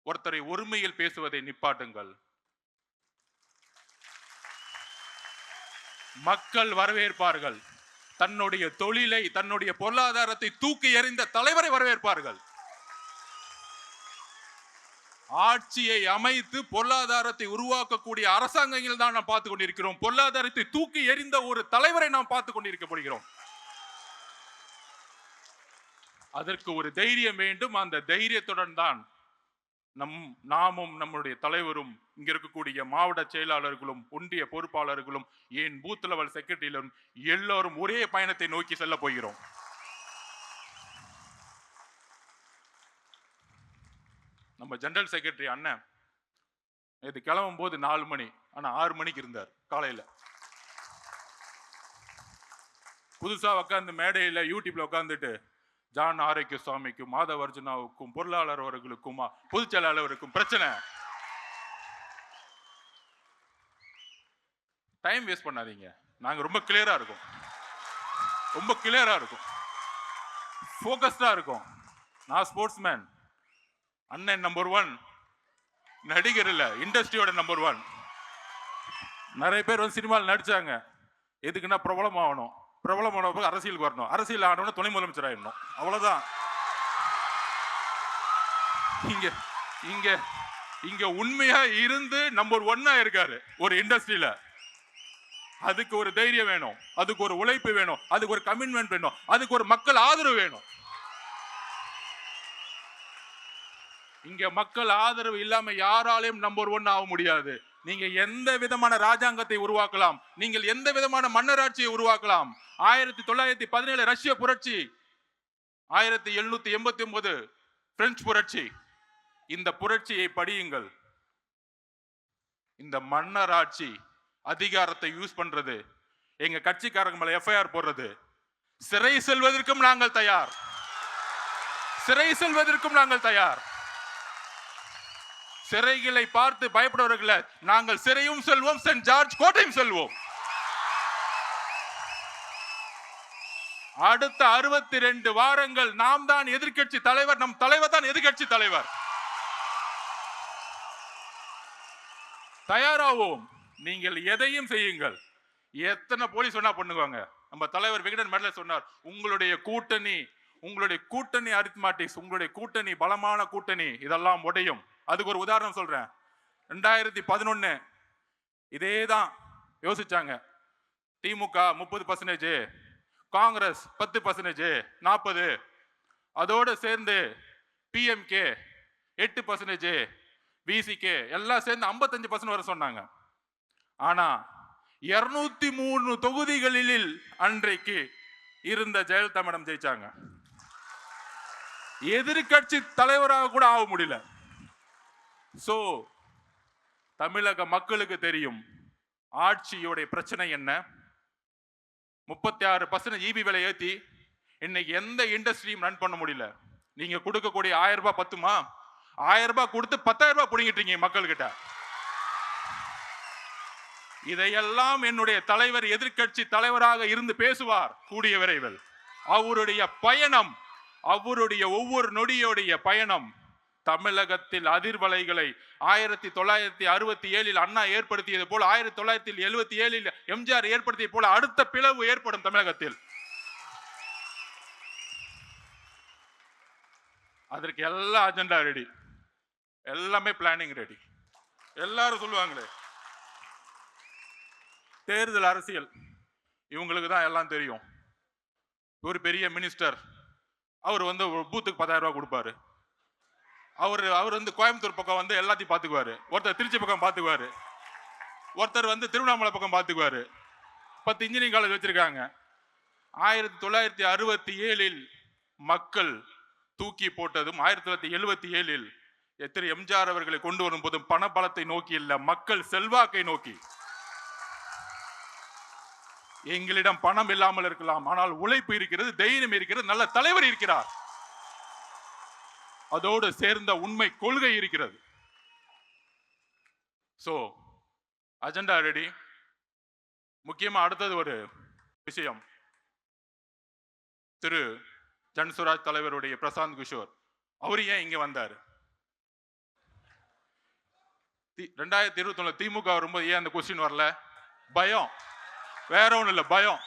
ஒருத்தரை ஒருமையில் பேசுவதை நிப்பாட்டுங்கள். மக்கள் வரவேற்பார்கள். தன்னுடைய தொழிலை, தன்னுடைய பொருளாதாரத்தை தூக்கி எறிந்த தலைவரை வரவேற்பார்கள். ஆட்சியை அமைத்து பொருளாதாரத்தை உருவாக்கக்கூடிய அரசாங்கங்கள் தான் நாம் பார்த்துக் கொண்டிருக்கிறோம். பொருளாதாரத்தை தூக்கி எறிந்த ஒரு தலைவரை நாம் பார்த்துக் கொண்டிருக்கப்படுகிறோம். அதற்கு ஒரு தைரியம் வேண்டும். அந்த தைரியத்துடன் தான் நாமும் நம்முடைய தலைவரும், இங்க இருக்கக்கூடிய மாவட்ட செயலாளர்களும், ஒன்றிய பொறுப்பாளர்களும், ஏன் பூத் லெவல் செக்ரட்டரியிலும் எல்லோரும் ஒரே பயணத்தை நோக்கி செல்ல போகிறோம். நம்ம ஜெனரல் செக்ரட்டரி அண்ணன் இது கிளம்பும் போது 4 மணி, ஆனா 6 மணிக்கு இருந்தார் காலையில. புதுசா உட்கார்ந்து மேடையில யூடியூப்ல உட்கார்ந்துட்டு ஜான் ஆரோக்கிய சுவாமிக்கும், மாதவ அர்ஜுனாவுக்கும், பொருளாளர் அவர்களுக்கும், பொதுச் செயலாளருக்கும் பிரச்சனை. டைம் வேஸ்ட் பண்ணாதீங்க. நாங்க ரொம்ப கிளியரா இருக்கோம், ரொம்ப கிளியரா இருக்கும், போக்கஸ்டா இருக்கும். நான் ஸ்போர்ட்ஸ் மேன், அண்ணன் நம்பர் 1, நடிகர் இல்ல, இண்டஸ்ட்ரியோட நம்பர் 1. நிறைய பேர் வந்து சினிமாவில் நடிச்சாங்க. எதுக்குன்னா பிரபலம் ஆகணும், பிரபலம் ஆன போது அரசியலுக்கு வரணும், அரசியல் ஆனவன துணை முதலமைச்சர் ஆயிடணும், அவ்வளவுதான். இங்க இங்க இங்க உண்மையா இருந்து நம்பர் 1 இருக்காரு ஒரு இண்டஸ்ட்ரியில. அதுக்கு ஒரு தைரியம் வேணும், அதுக்கு ஒரு உழைப்பு வேணும், அதுக்கு ஒரு கமிட்மெண்ட் வேணும், அதுக்கு ஒரு மக்கள் ஆதரவு வேணும். இங்க மக்கள் ஆதரவு இல்லாம யாராலையும் நம்பர் 1 ஆக முடியாது. நீங்க எந்த விதமான ராஜாங்கத்தை உருவாக்கலாம், நீங்கள் எந்த விதமான மன்னராட்சியை உருவாக்கலாம். 1917 ரஷ்ய புரட்சி, 1789 பிரெஞ்சு புரட்சி, இந்த புரட்சியை படியுங்கள். இந்த மன்னராட்சி அதிகாரத்தை யூஸ் பண்றது, எங்க கட்சிக்காரங்க மேல எஃப்ஐஆர் போடுறது, சிறை செல்வதற்கும் நாங்கள் தயார், சிறை செல்வதற்கும் நாங்கள் தயார். சிறைகளை பார்த்து பயப்படுவர்கள் நாங்கள் சிறையும் செல்வோம், சென்ட் ஜார்ஜ் கோட்டையும் செல்வோம். அடுத்த 62 வாரங்கள் நாம் தான் எதிர்க்கட்சி தலைவர், நம் தலைவர் தான் எதிர்க்கட்சி தலைவர். தயாராவோம். நீங்கள் எதையும் செய்யுங்கள். எத்தனை போலீஸ் சொன்னா பண்ணுவாங்க. நம்ம தலைவர் விகடன் மெடல சொன்னார், உங்களுடைய கூட்டணி அரித்மாட்டிக்ஸ், உங்களுடைய கூட்டணி பலமான கூட்டணி, இதெல்லாம் உடையும். அதுக்கு ஒரு உதாரணம் சொல்றேன். 2011 இதேதான் யோசிச்சாங்க. திமுக 30%, காங்கிரஸ் 10%, 40%, அதோடு சேர்ந்து பிஎம்கே 8%, விசிகே எல்லாம் சேர்ந்து 55% வர சொன்னாங்க. ஆனா 203 தொகுதிகளில் அன்றைக்கு இருந்த ஜெயலலிதா மேடம் ஜெயிச்சாங்க. எதிர்கட்சி தலைவராக கூட ஆக முடியல. சோ தமிழக மக்களுக்கு தெரியும் ஆட்சியோட பிரச்சனை என்ன. 36% ஈபி விலை ஏத்தி இன்னைக்கு எந்த இண்டஸ்ட்ரியும் ரன் பண்ண முடியல. நீங்க கொடுக்கக்கூடிய 1000 ரூபாய் பத்துமா? 1000 ரூபாய் கொடுத்து 10,000 ரூபாய் புடிங்கிட்டீங்க மக்கள் கிட்ட. இதையெல்லாம் என்னுடைய தலைவர் எதிர்க்கட்சி தலைவராக இருந்து பேசுவார் கூடிய விரைவில். அவருடைய பயணம், அவருடைய ஒவ்வொரு நொடியோடைய பயணம் தமிழகத்தில் அதிர்வலைகளை 1967 அண்ணா ஏற்படுத்தியது போல, 1977 எம்ஜிஆர் ஏற்படுத்திய போல அடுத்த பிளவு ஏற்படும் தமிழகத்தில். அதற்கு எல்லா அஜெண்டா ரெடி, எல்லாமே பிளானிங் ரெடி. எல்லாரும் சொல்லுவாங்களே தேர்தல் அரசியல் இவங்களுக்கு தான் எல்லாம் தெரியும். ஒரு பெரிய மினிஸ்டர் அவர் வந்து ஒரு பூத்துக்கு 10,000 ரூபாய் கொடுப்பாரு. அவர் வந்து கோயம்புத்தூர் பக்கம் வந்து எல்லாத்தையும் பார்த்துக்குவாரு. ஒருத்தர் திருச்சி பக்கம் பார்த்துக்குவாரு. ஒருத்தர் வந்து திருவண்ணாமலை பக்கம் பார்த்துக்குவாரு. 10 இன்ஜினியரிங் காலேஜ் வச்சிருக்காங்க. 1967 மக்கள் தூக்கி போட்டதும் 1977 திரு எம்ஜிஆர் அவர்களை கொண்டு வரும் போதும் பண பலத்தை நோக்கி இல்ல, மக்கள் செல்வாக்கை நோக்கி. எங்களிடம் பணம் இல்லாமல் இருக்கலாம், ஆனால் உழைப்பு இருக்கிறது, தைரியம் இருக்கிறது, நல்ல தலைவர் இருக்கிறார், அதோடு சேர்ந்த உண்மை கொள்கை இருக்கிறது. So agenda ready. முக்கியமா அடுத்தது ஒரு விஷயம், திரு ஜன்சுராஜ் தலைவருடைய பிரசாந்த் கிஷோர் அவர் ஏன் இங்க வந்தாரு? 2021 திமுக வரும்போது ஏன் அந்த கொஸ்டின் வரல? பயம், வேற ஒண்ணும் இல்ல, பயம்.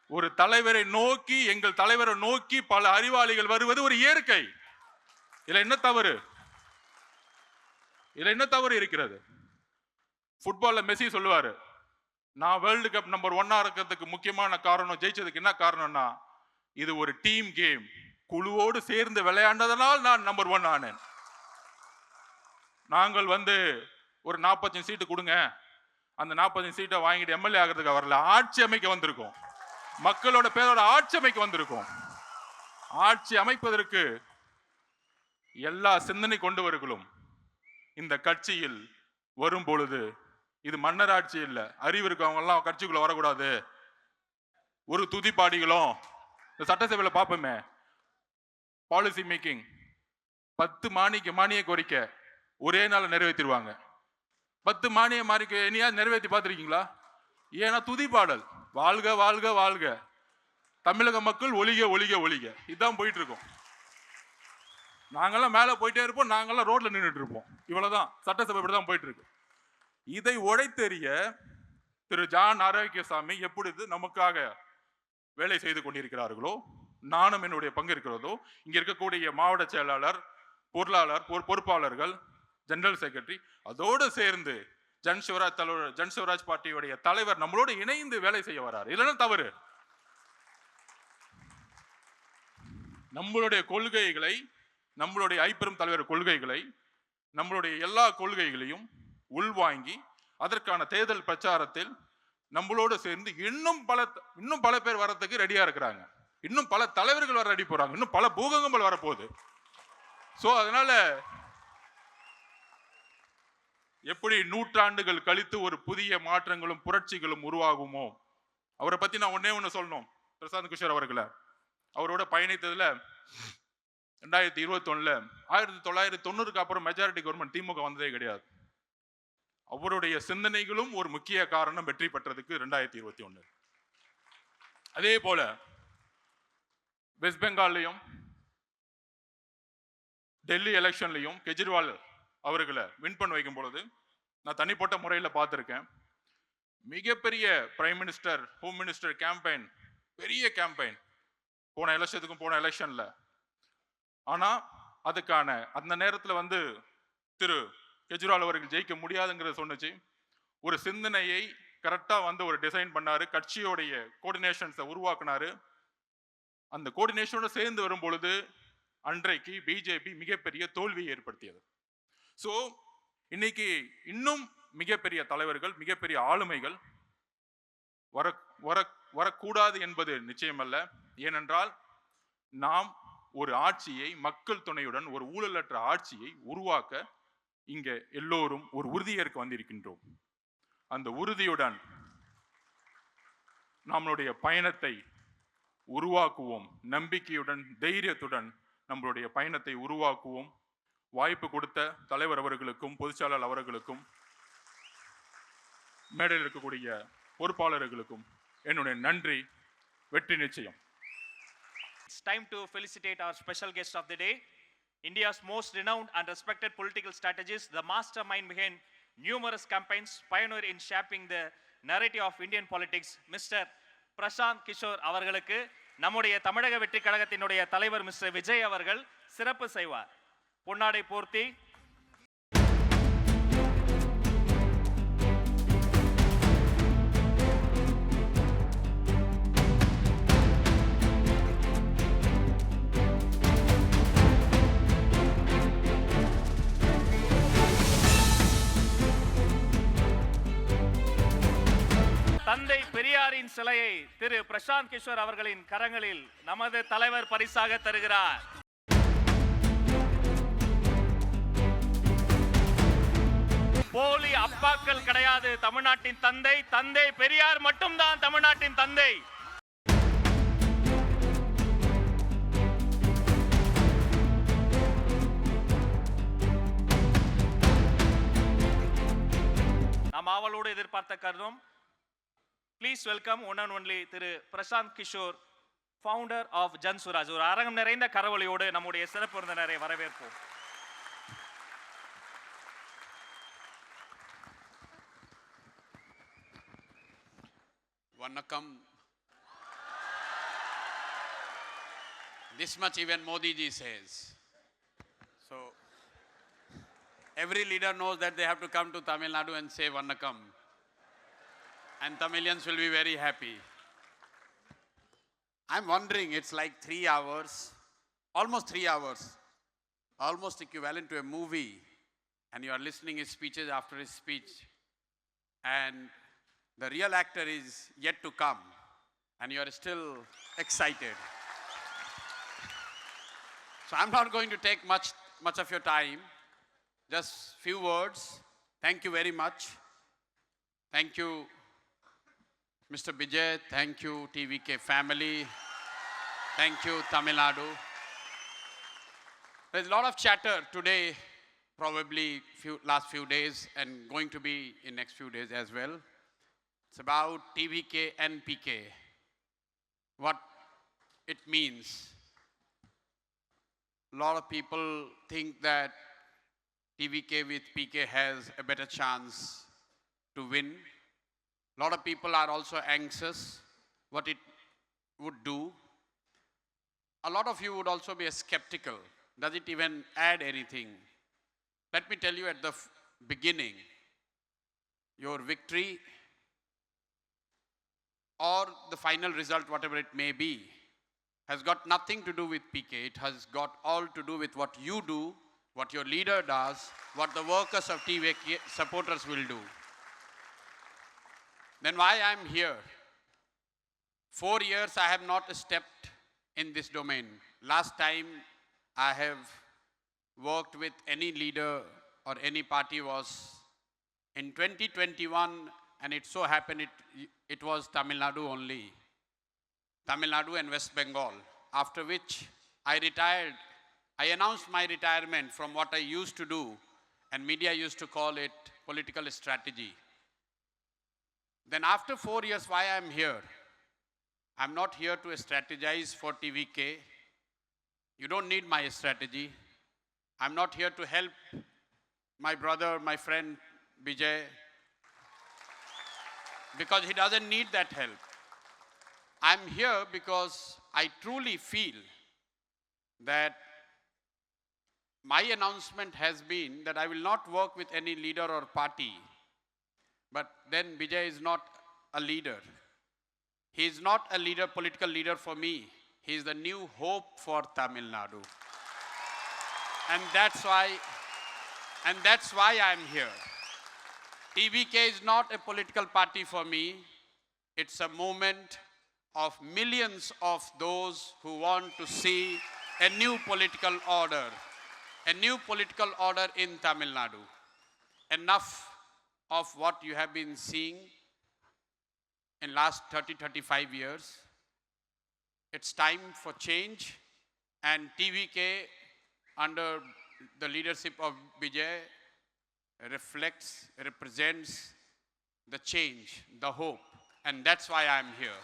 ஒரு தலைவரை நோக்கி, எங்கள் தலைவரை நோக்கி பல அறிவாளிகள் வருவது ஒரு இயற்கை. இதுல என்ன தவறு? இதுல என்ன தவறு இருக்கிறது? ஃபுட்பால்ல மெஸ்ஸி சொல்லுவாரு, நான் வேர்ல்டு கப் நம்பர் 1 இருக்கிறதுக்கு முக்கியமான காரணம், ஜெயிச்சதுக்கு என்ன காரணம்னா, இது ஒரு டீம் கேம், குழுவோடு சேர்ந்து விளையாண்டதனால் நான் நம்பர் 1 ஆனேன். நாங்கள் வந்து ஒரு 45 சீட்டு கொடுங்க, அந்த 45 சீட்டை வாங்கிட்டு எம்எல்ஏ ஆகிறதுக்கு வரல, ஆட்சி அமைக்க வந்திருக்கோம், மக்களோட பேரோட ஆட்சி அமைக்க வந்திருக்கோம். ஆட்சி அமைப்பதற்கு எல்லா சிந்தனை கொண்டவர்களும் இந்த கட்சியில் வரும் பொழுது, இது மன்னர் ஆட்சி இல்ல, அறிவு இருக்கவங்க எல்லாம் கட்சிக்குள்ள வரக்கூடாது. ஒரு துதிப்பாடிகளும் இந்த சட்டசபையில பார்ப்போமே, பாலிசி மேக்கிங் 10 மானிய கோரிக்கை ஒரே நாள் நிறைவேற்றிடுவாங்க. 10 மானிய இனியா நிறைவேற்றி பார்த்துருக்கீங்களா? ஏன்னா துதிப்பாடல், வாழ்க வாழ்க வாழ்க, தமிழக மக்கள் ஒளிக ஒளிக ஒளிக, இதுதான் போயிட்டு இருக்கோம். நாங்கெல்லாம் மேலே போயிட்டே இருப்போம், நாங்கெல்லாம் ரோட்ல நின்றுட்டு இருப்போம். இவ்வளவுதான் சட்டசபை இப்படிதான் போயிட்டு இருக்கு. இதை உடைத்தெறிய திரு ஜான் ஆரோக்கியசாமி எப்பொழுது நமக்காக வேலை செய்து கொண்டிருக்கிறார்களோ, நானும் என்னுடைய பங்கு இருக்கிறதோ, இங்க இருக்கக்கூடிய மாவட்ட செயலாளர், பொருளாளர், பொறுப்பாளர்கள், ஜெனரல் செக்ரட்டரி, அதோடு சேர்ந்து ஜன்சிவராஜ் பார்ட்டியுடைய தலைவர் நம்மளோடு இணைந்து வேலை செய்ய வராரு. இல்லைன்னா தவறு. நம்மளுடைய கொள்கைகளை, நம்மளுடைய ஐப்பெரும் தலைவர் கொள்கைகளை, நம்மளுடைய எல்லா கொள்கைகளையும் உள்வாங்கி அதற்கான தேர்தல் பிரச்சாரத்தில் நம்மளோடு சேர்ந்து இன்னும் பல பேர் வரதுக்கு ரெடியா இருக்கிறாங்க. இன்னும் பல தலைவர்கள் வர ரெடி போறாங்க. இன்னும் பல பூகங்கள் வரப்போகுது. சோ அதனால எப்படி நூற்றாண்டுகள் கழித்து ஒரு புதிய மாற்றங்களும் புரட்சிகளும் உருவாகுமோ, அவரை பத்தி நான் ஒண்ணு சொல்லணும். பிரசாந்த் கிஷோர் அவர்களை, அவரோட பயணித்ததுல 2021 1990க்கு அப்புறம் மெஜாரிட்டி கவர்மெண்ட் திமுக வந்ததே கிடையாது. அவருடைய சிந்தனைகளும் ஒரு முக்கிய காரணம் வெற்றி பெற்றதுக்கு 2021. அதே போல வெஸ்ட் பெங்கால்லையும் டெல்லி எலெக்ஷன்லையும் கெஜ்ரிவால் அவர்களை வின் பண்ண வைக்கும் பொழுது நான் தனிப்பட்ட முறையில் பார்த்துருக்கேன். மிகப்பெரிய prime minister, home minister campaign, பெரிய கேம்பெயின் போன எலெக்ஷன்ல. ஆனா அதுக்கான அந்த நேரத்தில் வந்து திரு கெஜ்ரிவால் அவர்கள் ஜெயிக்க முடியாதுங்கிறத சொன்னிச்சு. ஒரு சிந்தனையை கரெக்டா வந்து ஒரு டிசைன் பண்ணாரு, கட்சியோடைய கோஆர்டினேஷன்ஸை உருவாக்குனாரு. அந்த கோஆர்டினேஷனோட சேர்ந்து வரும் பொழுது அன்றைக்கு பிஜேபி மிகப்பெரிய தோல்வியை ஏற்படுத்தியது. ஸோ இன்னைக்கு இன்னும் மிகப்பெரிய தலைவர்கள், மிகப்பெரிய ஆளுமைகள் வரக்கூடாது என்பது நிச்சயமல்ல. ஏனென்றால் நாம் ஒரு ஆட்சியை, மக்கள் துணையுடன் ஒரு ஊழலற்ற ஆட்சியை உருவாக்க இங்க எல்லோரும் ஒரு உறுதியேற்க வந்திருக்கின்றோம். அந்த உறுதியுடன் நம்மளுடைய பயணத்தை உருவாக்குவோம். நம்பிக்கையுடன், தைரியத்துடன் நம்மளுடைய பயணத்தை உருவாக்குவோம். வாய்ப்பு கொடுத்த தலைவர் அவர்களுக்கும், பொதுச்செயலாளர் அவர்களுக்கும், மேடையில் இருக்கக்கூடிய பொறுப்பாளர்களுக்கும் என்னுடைய நன்றி. வெற்றி நிச்சயம். It's time to felicitate our special guest of the day, India's most renowned and respected political strategist, the mastermind behind numerous campaigns, pioneer in shaping the narrative of Indian politics, Mr. Prashanth Kishore அவர்களுக்கு நம்முடைய தமிழக வெற்றி கழகத்தினுடைய தலைவர் mister Vijay அவர்கள் சிறப்பு செய்வார். பொன்னாடை போர்த்தி தந்தை பெரியாரின் சிலையை திரு பிரசாந்த் கிஷோர் அவர்களின் கரங்களில் நமது தலைவர் பரிசாக தருகிறார். போலி அப்பாக்கள் கிடையாது தமிழ்நாட்டின் தந்தை. தந்தை பெரியார் மட்டும்தான் தமிழ்நாட்டின் தந்தை. நாம் ஆவலோடு எதிர்பார்த்த கருதும் please welcome one and only Thiru Prashant Kishor, founder of Jan Suraaj. ஒரு அரங்கம் நிறைந்த கரவொலியோடு நம்முடைய சிறப்பு விருந்தினரை வரவேற்போம். Vanakkam. This much even Modi ji says. So, every leader knows that they have to come to Tamil Nadu and say Vanakkam. And Tamilians will be very happy. I'm wondering, it's like 3 hours, almost 3 hours, almost equivalent to a movie. And you are listening his speeches after his speech. And the real actor is yet to come, and you are still excited. So I'm not going to take much of your time. Just few words. Thank you very much. Thank you, Mr. Bijay. Thank you, TVK family. Thank you, Tamil Nadu. There's a lot of chatter today, probably last few days, and going to be in next few days as well. It's about TVK and PK, what it means. A lot of people think that TVK with PK has a better chance to win. A lot of people are also anxious what it would do. A lot of you would also be skeptical. Does it even add anything? Let me tell you at the beginning, your victory or the final result, whatever it may be, has got nothing to do with PK. It has got all to do with what you do, what your leader does, what the workers of TVK supporters will do. Then why I'm here? 4 years I have not stepped in this domain. Last time I have worked with any leader or any party was in 2021, and it so happened it was Tamil Nadu only. Tamil Nadu and West Bengal. After which I retired. I announced my retirement from what I used to do, and media used to call it political strategy. Then after 4 years, why I'm here? I'm not here to strategize for TVK. You don't need my strategy. I'm not here to help my brother, my friend Bijay, because he doesn't need that help. I'm here because I truly feel that my announcement has been that I will not work with any leader or party. But then Bijay is not a leader. He is not a leader, political leader for me. He is the new hope for Tamil Nadu. And that's why I'm here. TVK is not a political party for me. It's a movement of millions of those who want to see a new political order. A new political order in Tamil Nadu. Enough of what you have been seeing in last 30-35 years. It's time for change, and TVK under the leadership of Bijay represents the change, the hope, and that's why I'm here.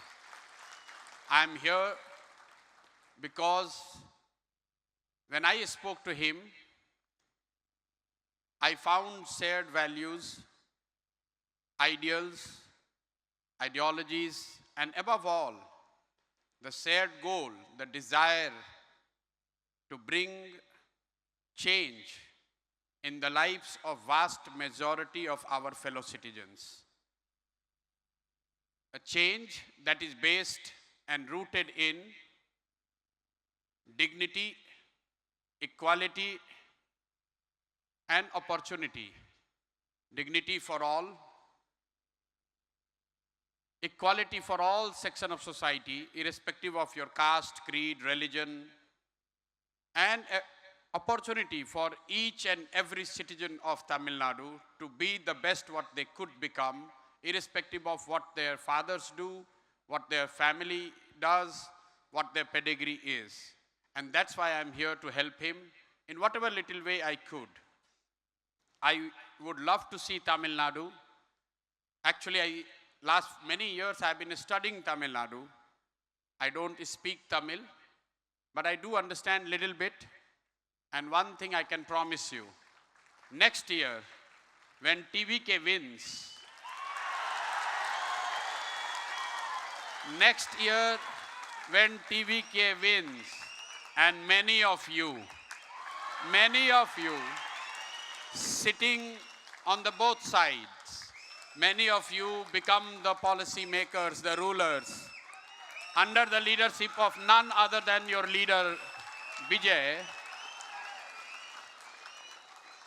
I'm here because when I spoke to him, I found shared values, ideals, ideologies, and above all, the shared goal, the desire to bring change in the lives of vast majority of our fellow citizens. A change that is based and rooted in dignity, equality, and opportunity. Dignity for all, equality for all sections of society, irrespective of your caste, creed, religion, and opportunity for each and every citizen of Tamil Nadu to be the best what they could become, irrespective of what their fathers do, what their family does, what their pedigree is. And that's why I'm here to help him in whatever little way I could. I would love to see Tamil Nadu. Actually, last many years I've been studying Tamil Nadu. I don't speak Tamil, but I do understand little bit. And one thing I can promise you, next year, when TVK wins, next year, when TVK wins, and many of you sitting on the both sides, many of you become the policy makers, the rulers, under the leadership of none other than your leader, Vijay.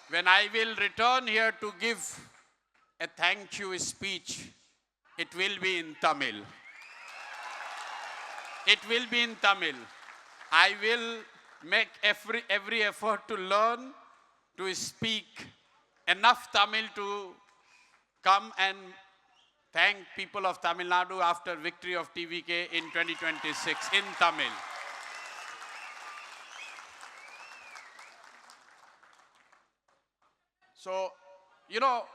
When I will return here to give a thank you speech, it will be in Tamil. It will be in Tamil. I will make every effort to learn, to speak enough Tamil to come and thank people of Tamil Nadu after victory of TVK in 2026 in Tamil. So, you know,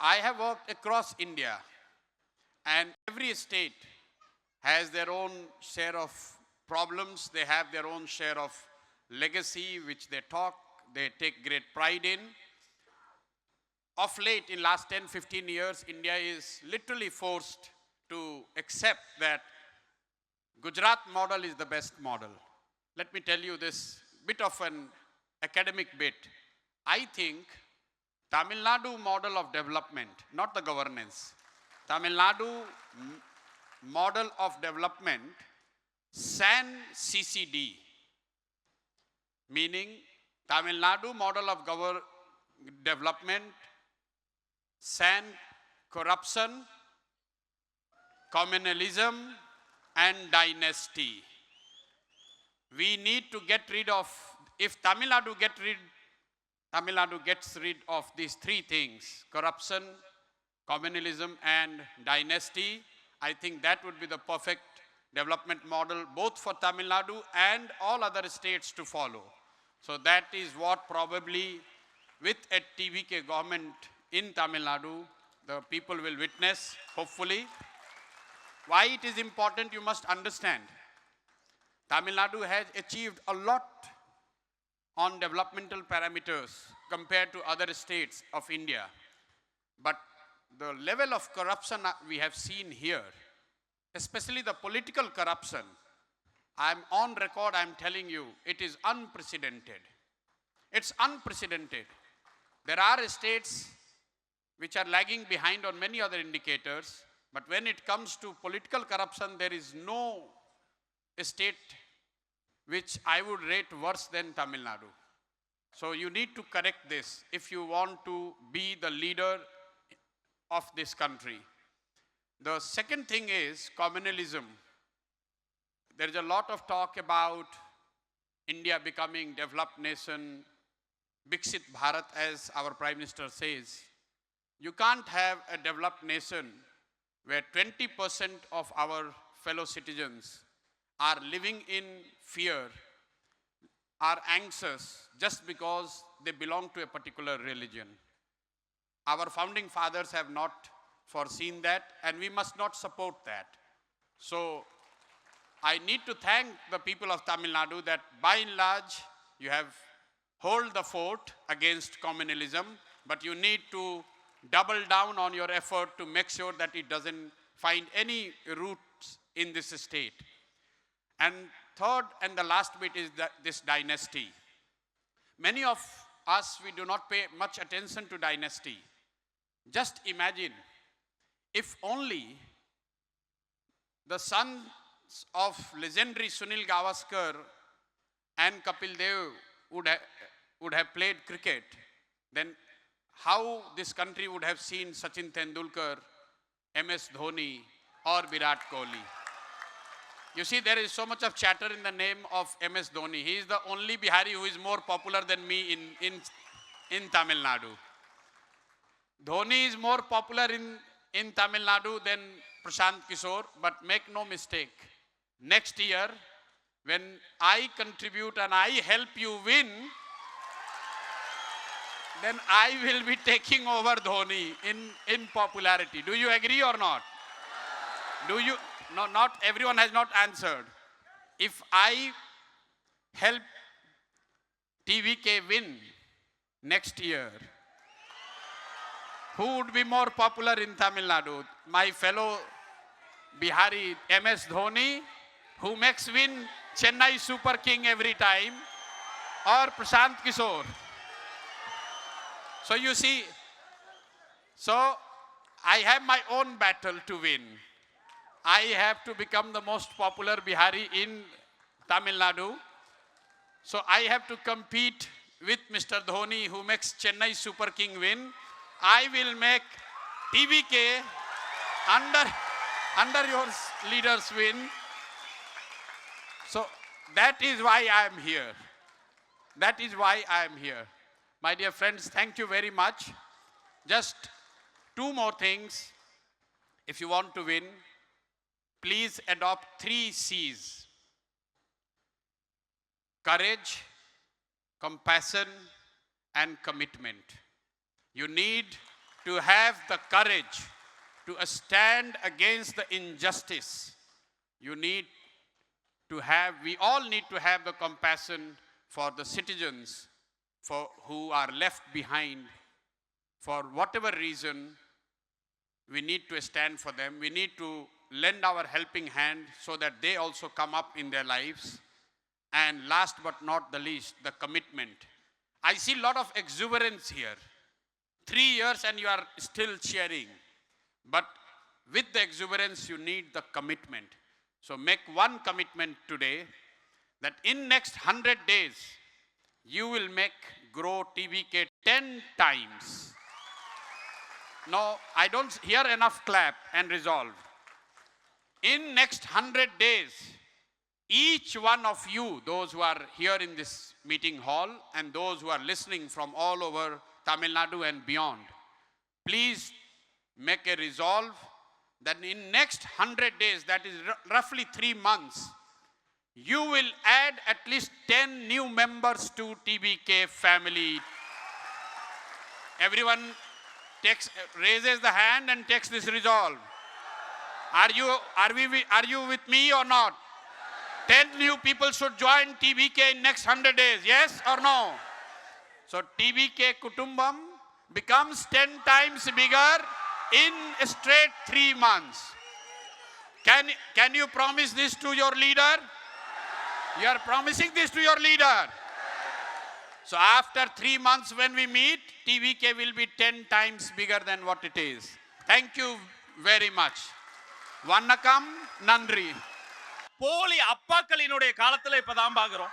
I have worked across India, and every state has their own share of problems. They have their own share of legacy, which they take great pride in. Of late, in last 10, 15 years, India is literally forced to accept that Gujarat model is the best model. Let me tell you this bit of an academic bit. I think Tamil Nadu model of development, not the governance, Tamil Nadu model of development, SAN CCD, meaning Tamil Nadu model of development, SAN corruption, communalism, and dynasty. We need to get rid of, if Tamil Nadu gets rid of these three things, corruption, communalism, and dynasty, I think that would be the perfect development model both for Tamil Nadu and all other states to follow. So that is what probably with a TVK government in Tamil Nadu, the people will witness, hopefully. Why it is important, you must understand. Tamil Nadu has achieved a lot on developmental parameters compared to other states of India. But the level of corruption we have seen here, especially the political corruption, I'm on record, I'm telling you, it is unprecedented. It's unprecedented. There are states which are lagging behind on many other indicators, but when it comes to political corruption, there is no state which I would rate worse than Tamil Nadu. So you need to correct this if you want to be the leader of this country. The second thing is communalism. There is a lot of talk about India becoming developed nation, Viksit Bharat, as our Prime Minister says. You can't have a developed nation where 20% of our fellow citizens are living in fear, are anxious just because they belong to a particular religion. Our founding fathers have not foreseen that, and we must not support that. So I need to thank the people of Tamil Nadu that by and large you have held the fort against communalism, but you need to double down on your effort to make sure that it doesn't find any roots in this state. And third and the last bit is this dynasty. Many of us, we do not pay much attention to dynasty. Just imagine if only the sons of legendary Sunil Gavaskar and Kapil Dev would have played cricket, then how this country would have seen Sachin Tendulkar, MS Dhoni, or Virat Kohli. You see, there is so much of chatter in the name of MS Dhoni. He is the only Bihari who is more popular than me in Tamil Nadu. Dhoni is more popular in Tamil Nadu than Prashant Kishore, but make no mistake, next year, when I contribute and I help you win, then I will be taking over Dhoni in popularity. Do you agree or not? Do you? No, not everyone has not answered. If I help TVK win next year, who would be more popular in Tamil Nadu? My fellow Bihari MS Dhoni, who makes win Chennai Super King every time, or Prashant Kishore? So you see, so I have my own battle to win. I have to become the most popular Bihari in Tamil Nadu. So I have to compete with Mr. Dhoni, who makes Chennai Super King win. I will make TVK under your leaders win. So that is why I am here. That is why I am here. My dear friends, thank you very much. Just two more things. If you want to win, please adopt 3 C's: courage, compassion, and commitment. You need to have the courage to stand against the injustice. You need to have, we all need to have the compassion for the citizens who are left behind. For whatever reason, we need to stand for them. We need to lend our helping hand so that they also come up in their lives. And last but not the least, the commitment. I see a lot of exuberance here. 3 years and you are still cheering. But with the exuberance, you need the commitment. So make one commitment today that in next 100 days, you will grow TVK 10 times. No, I don't hear enough clap and resolve. In next 100 days, each one of you, those who are here in this meeting hall and those who are listening from all over Tamil Nadu and beyond, please make a resolve that in next 100 days, that is roughly 3 months, you will add at least 10 new members to TVK family. Everyone raises the hand and takes this resolve. Are you with me or not? 10 new people should join TVK in next 100 days. Yes or no? So TVK Kutumbam becomes 10 times bigger in a straight 3 months. Can you promise this to your leader? You are promising this to your leader. So after 3 months when we meet, TVK will be 10 times bigger than what it is. Thank you very much. Vannakam, Nandri. போலி அப்பாக்களினுடைய காலத்துல இப்பதான் பாக்குறோம்.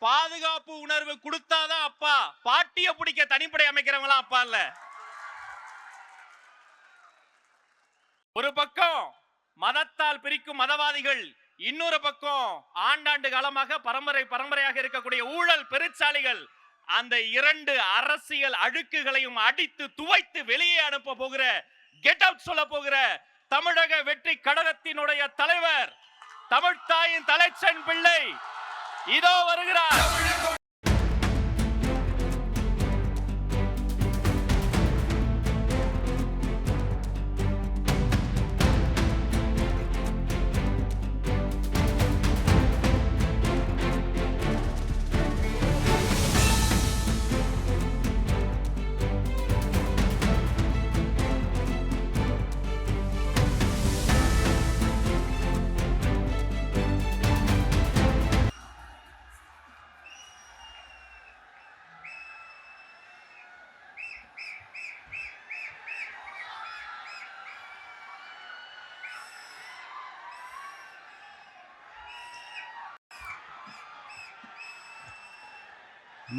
பாதுகாப்பு உணர்வு கொடுத்தாதான் அப்பா. பாட்டிய பிடிக்க தனிப்படை அமைக்கிறவங்களாம் அப்பா இல்ல. ஒரு பக்கம் மதத்தால் பிரிக்கும் மதவாதிகள், இன்னொரு பக்கம் ஆண்டாண்டு காலமாக பரம்பரையாக இருக்கக்கூடிய ஊழல் பெருச்சாளிகள், அந்த 2 அரசியல் அழுக்குகளையும் அடித்து துவைத்து வெளியே அனுப்ப போகிற, கெட் அவுட் சொல்ல போகிற தமிழக வெற்றி கழகத்தினுடைய தலைவர், தமிழ்த்தாயின் தலைச்சன் பிள்ளை இதோ வருகிறார்.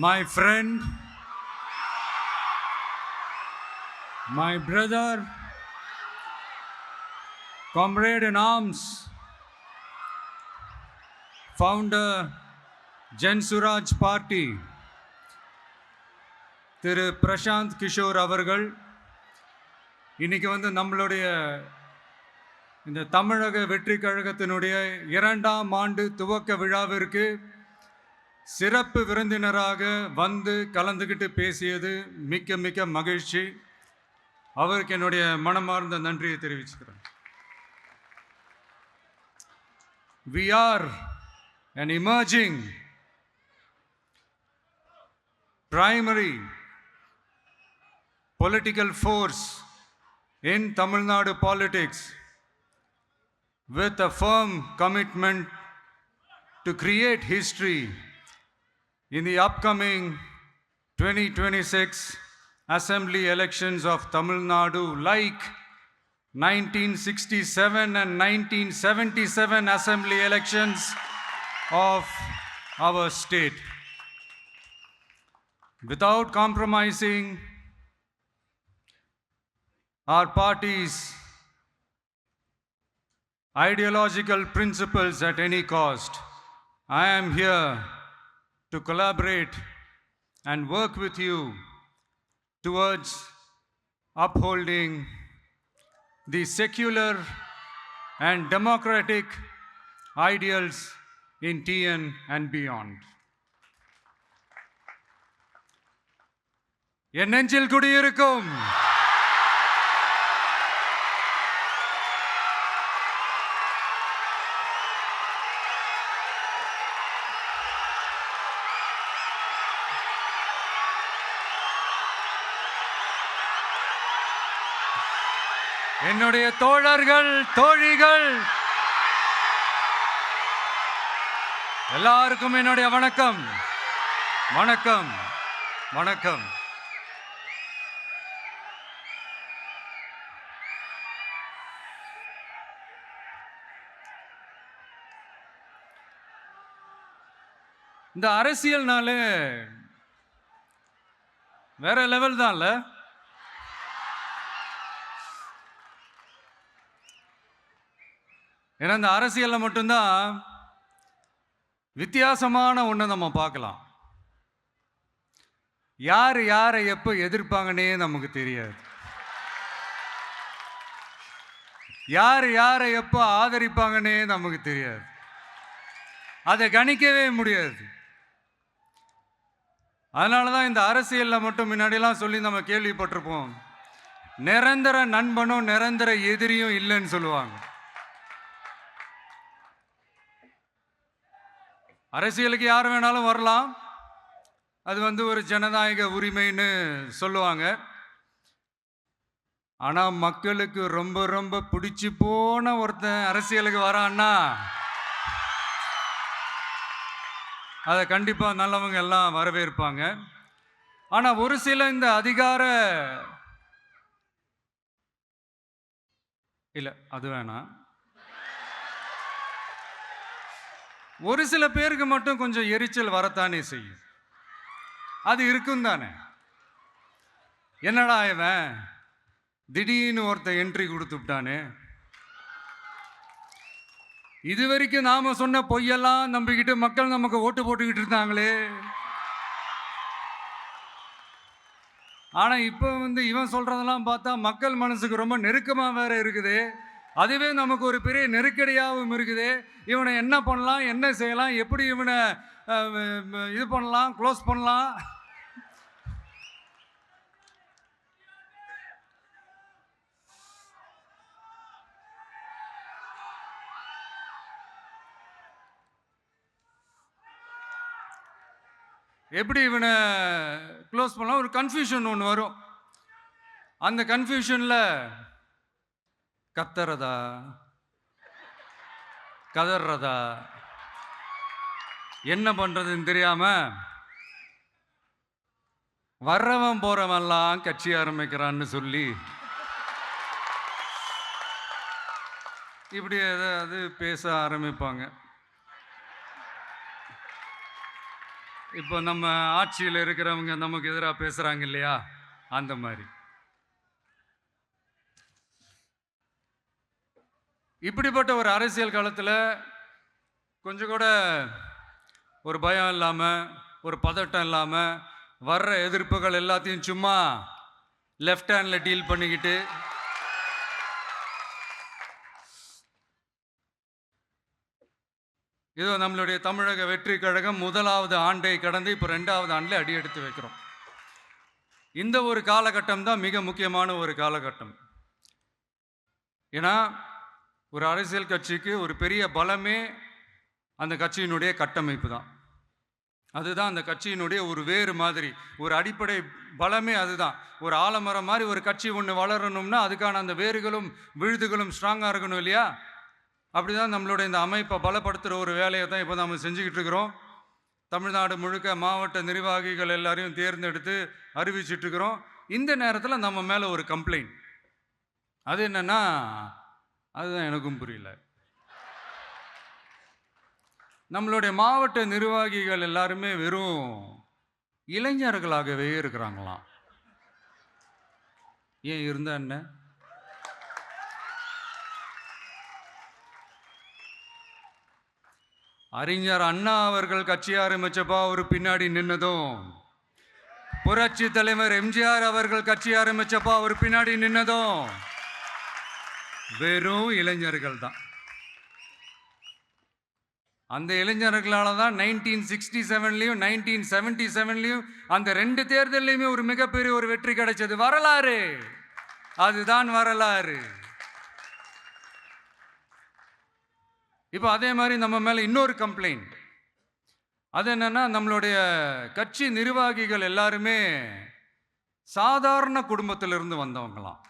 My friend, my brother, comrade in arms, founder, Jan Suraj Party, திரு பிரசாந்த் கிஷோர் அவர்கள் இன்னைக்கு வந்து நம்மளுடைய இந்த தமிழக வெற்றி கழகத்தினுடைய 2ஆம் ஆண்டு துவக்க விழாவிற்கு சிறப்பு விருந்தினராக வந்து கலந்துக்கிட்டு பேசியது மிக்க மிக்க மகிழ்ச்சி. அவருக்கு என்னுடைய மனமார்ந்த நன்றியை தெரிவிச்சுக்கிறேன். We are an emerging primary political force in Tamil Nadu politics with a firm commitment to create history in the upcoming 2026 assembly elections of Tamil Nadu, like 1967 and 1977 assembly elections of our state. Without compromising our party's ideological principles at any cost, I am here to collaborate and work with you towards upholding the secular and democratic ideals in TN and beyond. என் நெஞ்சில் குடியிருக்கும் என்னுடைய தோழர்கள், தோழிகள் எல்லாருக்கும் என்னுடைய வணக்கம், வணக்கம், வணக்கம். இந்த அரசியல்னாலே வேற லெவல் தான்ல. ஏன்னா இந்த அரசியலில் மட்டும்தான் வித்தியாசமான ஒன்று நம்ம பார்க்கலாம். யார் யாரை எப்போ எதிர்ப்பாங்கன்னே நமக்கு தெரியாது. யார் யாரை எப்போ ஆதரிப்பாங்கன்னே நமக்கு தெரியாது. அதை கணிக்கவே முடியாது. அதனால தான் இந்த அரசியலில் மட்டும் முன்னாடிலாம் சொல்லி நம்ம கேள்விப்பட்டிருப்போம், நிரந்தர நண்பனும் நிரந்தர எதிரியும் இல்லைன்னு சொல்லுவாங்க. அரசியலுக்கு யார் வேணாலும் வரலாம், அது வந்து ஒரு ஜனநாயக உரிமைன்னு சொல்லுவாங்க. ஆனால் மக்களுக்கு ரொம்ப ரொம்ப பிடிச்சி போன ஒருத்தன் அரசியலுக்கு வரான்னா அதை கண்டிப்பாக நல்லவங்க எல்லாம் வரவேற்பாங்க. ஆனால் ஒரு சில இந்த அதிகார இல்லை அது வேணாம், ஒரு சில பேருக்கு மட்டும் கொஞ்சம் எரிச்சல் வரத்தானே செய்யும். அது இருக்கும் தானே. என்னடா இவன் திடீர்னு ஒருத்தன் என்ட்ரி கொடுத்துட்டானே, இது வரைக்கும் நாம சொன்ன பொய்யெல்லாம் நம்பிக்கிட்டு மக்கள் நமக்கு ஓட்டு போட்டுக்கிட்டு இருந்தாங்களே, ஆனா இப்போ வந்து இவன் சொல்றதெல்லாம் பார்த்தா மக்கள் மனசுக்கு ரொம்ப நெருக்கமா வேற இருக்குது. அதுவே நமக்கு ஒரு பெரிய நெருக்கடியாகவும் இருக்குது. இவனை என்ன பண்ணலாம், என்ன செய்யலாம், எப்படி இவனை இது பண்ணலாம், க்ளோஸ் பண்ணலாம். எப்படி இவனை க்ளோஸ் பண்ணலாம், ஒரு கன்ஃபியூஷன் ஒன்று வரும். அந்த கன்ஃபியூஷனில் கத்துறதா கதறதா என்ன பண்ணுறதுன்னு தெரியாமல் வர்றவன் போகிறவன்லாம் கட்சி ஆரம்பிக்கிறான்னு சொல்லி இப்படி ஏதாவது பேச ஆரம்பிப்பாங்க. இப்போ நம்ம ஆட்சியில் இருக்கிறவங்க நமக்கு எதிராக பேசுகிறாங்க இல்லையா, அந்த மாதிரி. இப்படிப்பட்ட ஒரு அரசியல் காலத்தில் கொஞ்சம் கூட ஒரு பயம் இல்லாமல், ஒரு பதட்டம் இல்லாமல், வர்ற எதிர்ப்புகள் எல்லாத்தையும் சும்மா லெஃப்ட் ஹேண்டில் டீல் பண்ணிக்கிட்டு இதோ நம்மளுடைய தமிழக வெற்றி கழகம் முதலாவது ஆண்டை கடந்து இப்போ 2வது ஆண்டில் அடி எடுத்து வைக்கிறோம். இந்த ஒரு காலகட்டம் தான் மிக முக்கியமான ஒரு காலகட்டம். ஏன்னா ஒரு அரசியல் கட்சிக்கு ஒரு பெரிய பலமே அந்த கட்சியினுடைய கட்டமைப்பு தான். அதுதான் அந்த கட்சியினுடைய ஒரு வேறு மாதிரி, ஒரு அடிப்படை பலமே அதுதான். ஒரு ஆலமரம் மாதிரி ஒரு கட்சி ஒன்று வளரணும்னா அதுக்கான அந்த வேர்களும் விழுதுகளும் ஸ்ட்ராங்காக இருக்கணும் இல்லையா? அப்படி தான் நம்மளுடைய இந்த அமைப்பை பலப்படுத்துகிற ஒரு வேலையை தான் இப்போ நம்ம செஞ்சுக்கிட்டு இருக்கிறோம். தமிழ்நாடு முழுக்க மாவட்ட நிர்வாகிகள் எல்லாரையும் தேர்ந்தெடுத்து அறிவிச்சிட்ருக்கிறோம். இந்த நேரத்தில் நம்ம மேலே ஒரு கம்ப்ளைண்ட், அது என்னென்னா, அதுதான் எனக்கும் புரியல. நம்மளுடைய மாவட்ட நிர்வாகிகள் எல்லாருமே வெறும் இளைஞர்களாகவே இருக்கிறாங்களாம். ஏன் இருந்தா என்ன? அறிஞர் அண்ணா அவர்கள் கட்சி ஆரம்பிச்சப்பா அவர் பின்னாடி நின்னதும், புரட்சி தலைவர் எம்ஜிஆர் அவர்கள் கட்சி ஆரம்பிச்சப்பா அவர் பின்னாடி நின்னதும் வெறும் இளைஞர்கள் தான். அந்த இளைஞர்களால தான் 1967லையும் 1977லையும் அந்த 2 தேர்தலையுமே ஒரு மிகப்பெரிய ஒரு வெற்றி கிடைச்சது. வரலாறு, அதுதான் வரலாறு. இப்போ அதே மாதிரி நம்ம மேலே இன்னொரு கம்ப்ளைண்ட், அது என்னன்னா, நம்மளுடைய கட்சி நிர்வாகிகள் எல்லாருமே சாதாரண குடும்பத்திலிருந்து வந்தவங்களாம்.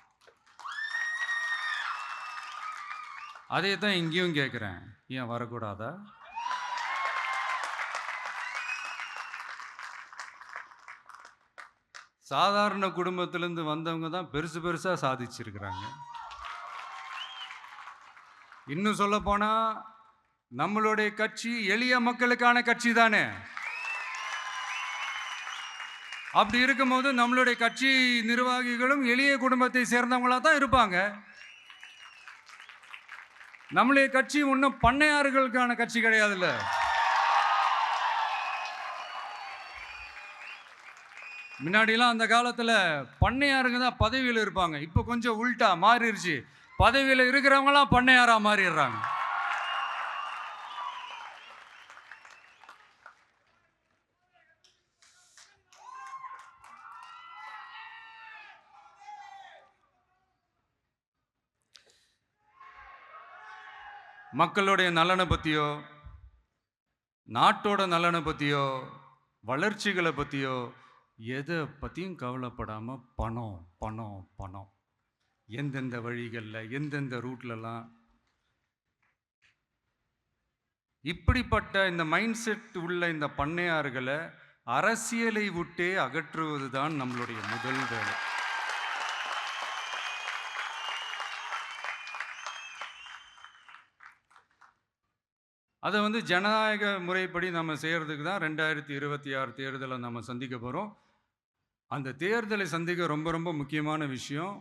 அதே தான் இங்கேயும் கேட்குறேன், ஏன் வரக்கூடாதா? சாதாரண குடும்பத்திலேருந்து வந்தவங்க தான் பெருசு பெருசாக சாதிச்சிருக்கிறாங்க. இன்னும் சொல்ல போனா நம்மளுடைய கட்சி எளிய மக்களுக்கான கட்சி தானே. அப்படி இருக்கும்போது நம்மளுடைய கட்சி நிர்வாகிகளும் எளிய குடும்பத்தை சேர்ந்தவங்களா தான் இருப்பாங்க. நம்மளுடைய கட்சி ஒன்றும் பண்ணையாறுகளுக்கான கட்சி கிடையாதுல்ல. முன்னாடிலாம் அந்த காலத்தில் பண்ணையாருங்க தான் பதவியில் இருப்பாங்க. இப்போ கொஞ்சம் உல்டா மாறிடுச்சு, பதவியில் இருக்கிறவங்களாம் பண்ணையாரா மாறிடுறாங்க. மக்களுடைய நலனை பற்றியோ, நாட்டோட நலனை பற்றியோ, வளர்ச்சிகளை பற்றியோ எதை பற்றியும் கவலைப்படாமல் பணம் பணம் பணம், எந்தெந்த வழிகளில் எந்தெந்த ரூட்லலாம். இப்படிப்பட்ட இந்த மைண்ட் செட் உள்ள இந்த பண்ணையார்களை அரசியலை விட்டே அகற்றுவது தான் நம்மளுடைய முதல் வேலை. அதை ஜனநாயக முறைப்படி நம்ம செய்கிறதுக்கு தான் 2026 தேர்தலை நம்ம சந்திக்க போகிறோம். அந்த தேர்தலை சந்திக்க ரொம்ப ரொம்ப முக்கியமான விஷயம்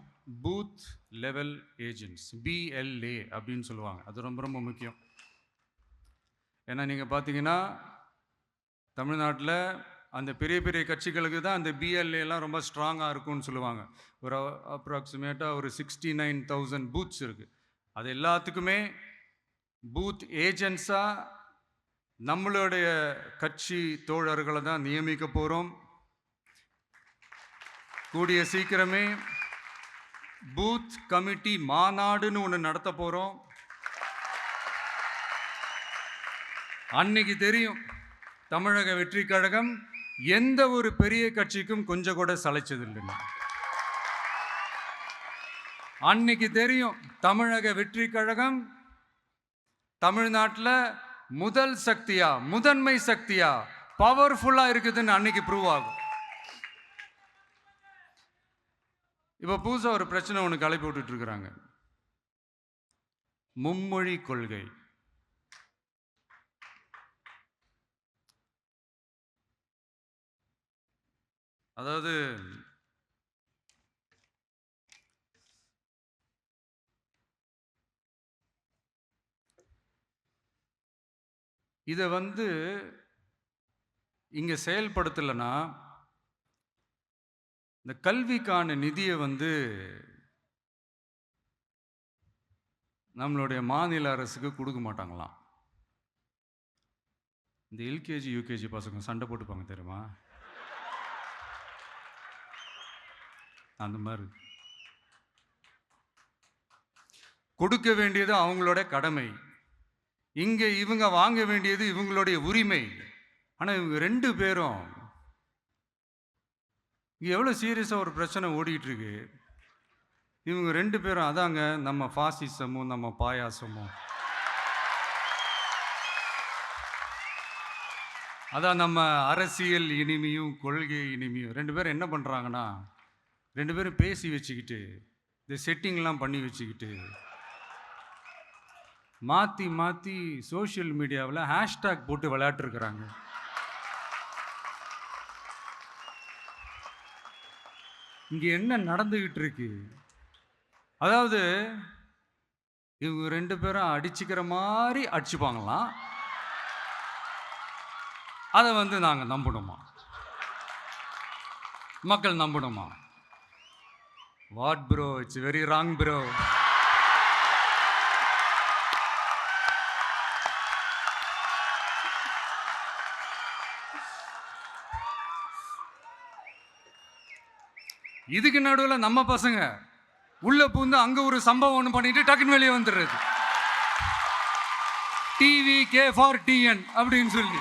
பூத் லெவல் ஏஜென்ட்ஸ், BLA அப்படின்னு சொல்லுவாங்க. அது ரொம்ப ரொம்ப முக்கியம். ஏன்னா நீங்கள் பார்த்தீங்கன்னா தமிழ்நாட்டில் அந்த பெரிய பெரிய கட்சிகளுக்கு தான் அந்த BLAலாம் ரொம்ப ஸ்ட்ராங்காக இருக்கும்னு சொல்லுவாங்க. ஒரு அப்ராக்சிமேட்டாக ஒரு 69,000 பூத்ஸ் இருக்குது. அது எல்லாத்துக்குமே பூத் ஏஜென்ட்ஸாக நம்மளுடைய கட்சி தோழர்களை தான் நியமிக்க போகிறோம். கூடிய சீக்கிரமே பூத் கமிட்டி மாநாடுன்னு ஒன்று நடத்த போகிறோம். அன்னைக்கு தெரியும் தமிழக வெற்றி கழகம் எந்த ஒரு பெரிய கட்சிக்கும் கொஞ்சம் கூட சளைச்சதில்லைன்னு. அன்னைக்கு தெரியும் தமிழக வெற்றி கழகம் தமிழ்நாட்டில் முதல் சக்தியா, முதன்மை சக்தியா, பவர்ஃபுல்லாக இருக்குதுன்னு அன்னைக்கு ப்ரூவ் ஆகும். இப்போ புதுசாக ஒரு பிரச்சனை ஒன்று கிளப்பி விட்டுட்டு இருக்கிறாங்க, மும்மொழி கொள்கை. அதாவது இதை இங்கே செயல்படுத்தலைன்னா இந்த கல்விக்கான நிதியை நம்மளுடைய மாநில அரசுக்கு கொடுக்க மாட்டாங்களாம். இந்த எல்கேஜி யூகேஜி பசங்க சண்டை போட்டுப்பாங்க தெரியுமா, அந்த மாதிரி கொடுக்க வேண்டியது அவங்களோட கடமை, இங்கே இவங்க வாங்க வேண்டியது இவங்களுடைய உரிமை. ஆனால் இவங்க 2 பேரும் இங்கே எவ்வளோ சீரியஸாக ஒரு பிரச்சனை ஓடிட்டு இருக்கு. இவங்க 2 பேரும் அதாங்க நம்ம ஃபாசிசமும் நம்ம பாயாசமும், அதான் நம்ம அரசியல் இனிமையும் கொள்கை இனிமையும். 2 பேரும் என்ன பண்ணுறாங்கன்னா 2 பேரும் பேசி வச்சுக்கிட்டு இந்த செட்டிங்லாம் பண்ணி வச்சுக்கிட்டு மாற்றி மாற்றி சோஷியல் மீடியாவில் ஹேஷ்டாக் போட்டு விளையாட்டுருக்குறாங்க. இங்கே என்ன நடந்துக்கிட்டு இருக்கு, அதாவது இவங்க 2 பேரும் அடிச்சுக்கிற மாதிரி அடிச்சுப்பாங்களாம். அதை நாங்கள் நம்பணுமா, மக்கள் நம்பணுமா? What bro, it's very wrong bro. இதுக்கு நடுவில் நம்ம பசங்க உள்ள பூந்து அங்கே ஒரு சம்பவம் ஒன்று பண்ணிட்டு டக்குன்னு வெளியே வந்துடுறது. டிவி கே ஃபார் டிஎன் அப்படின்னு சொல்லி.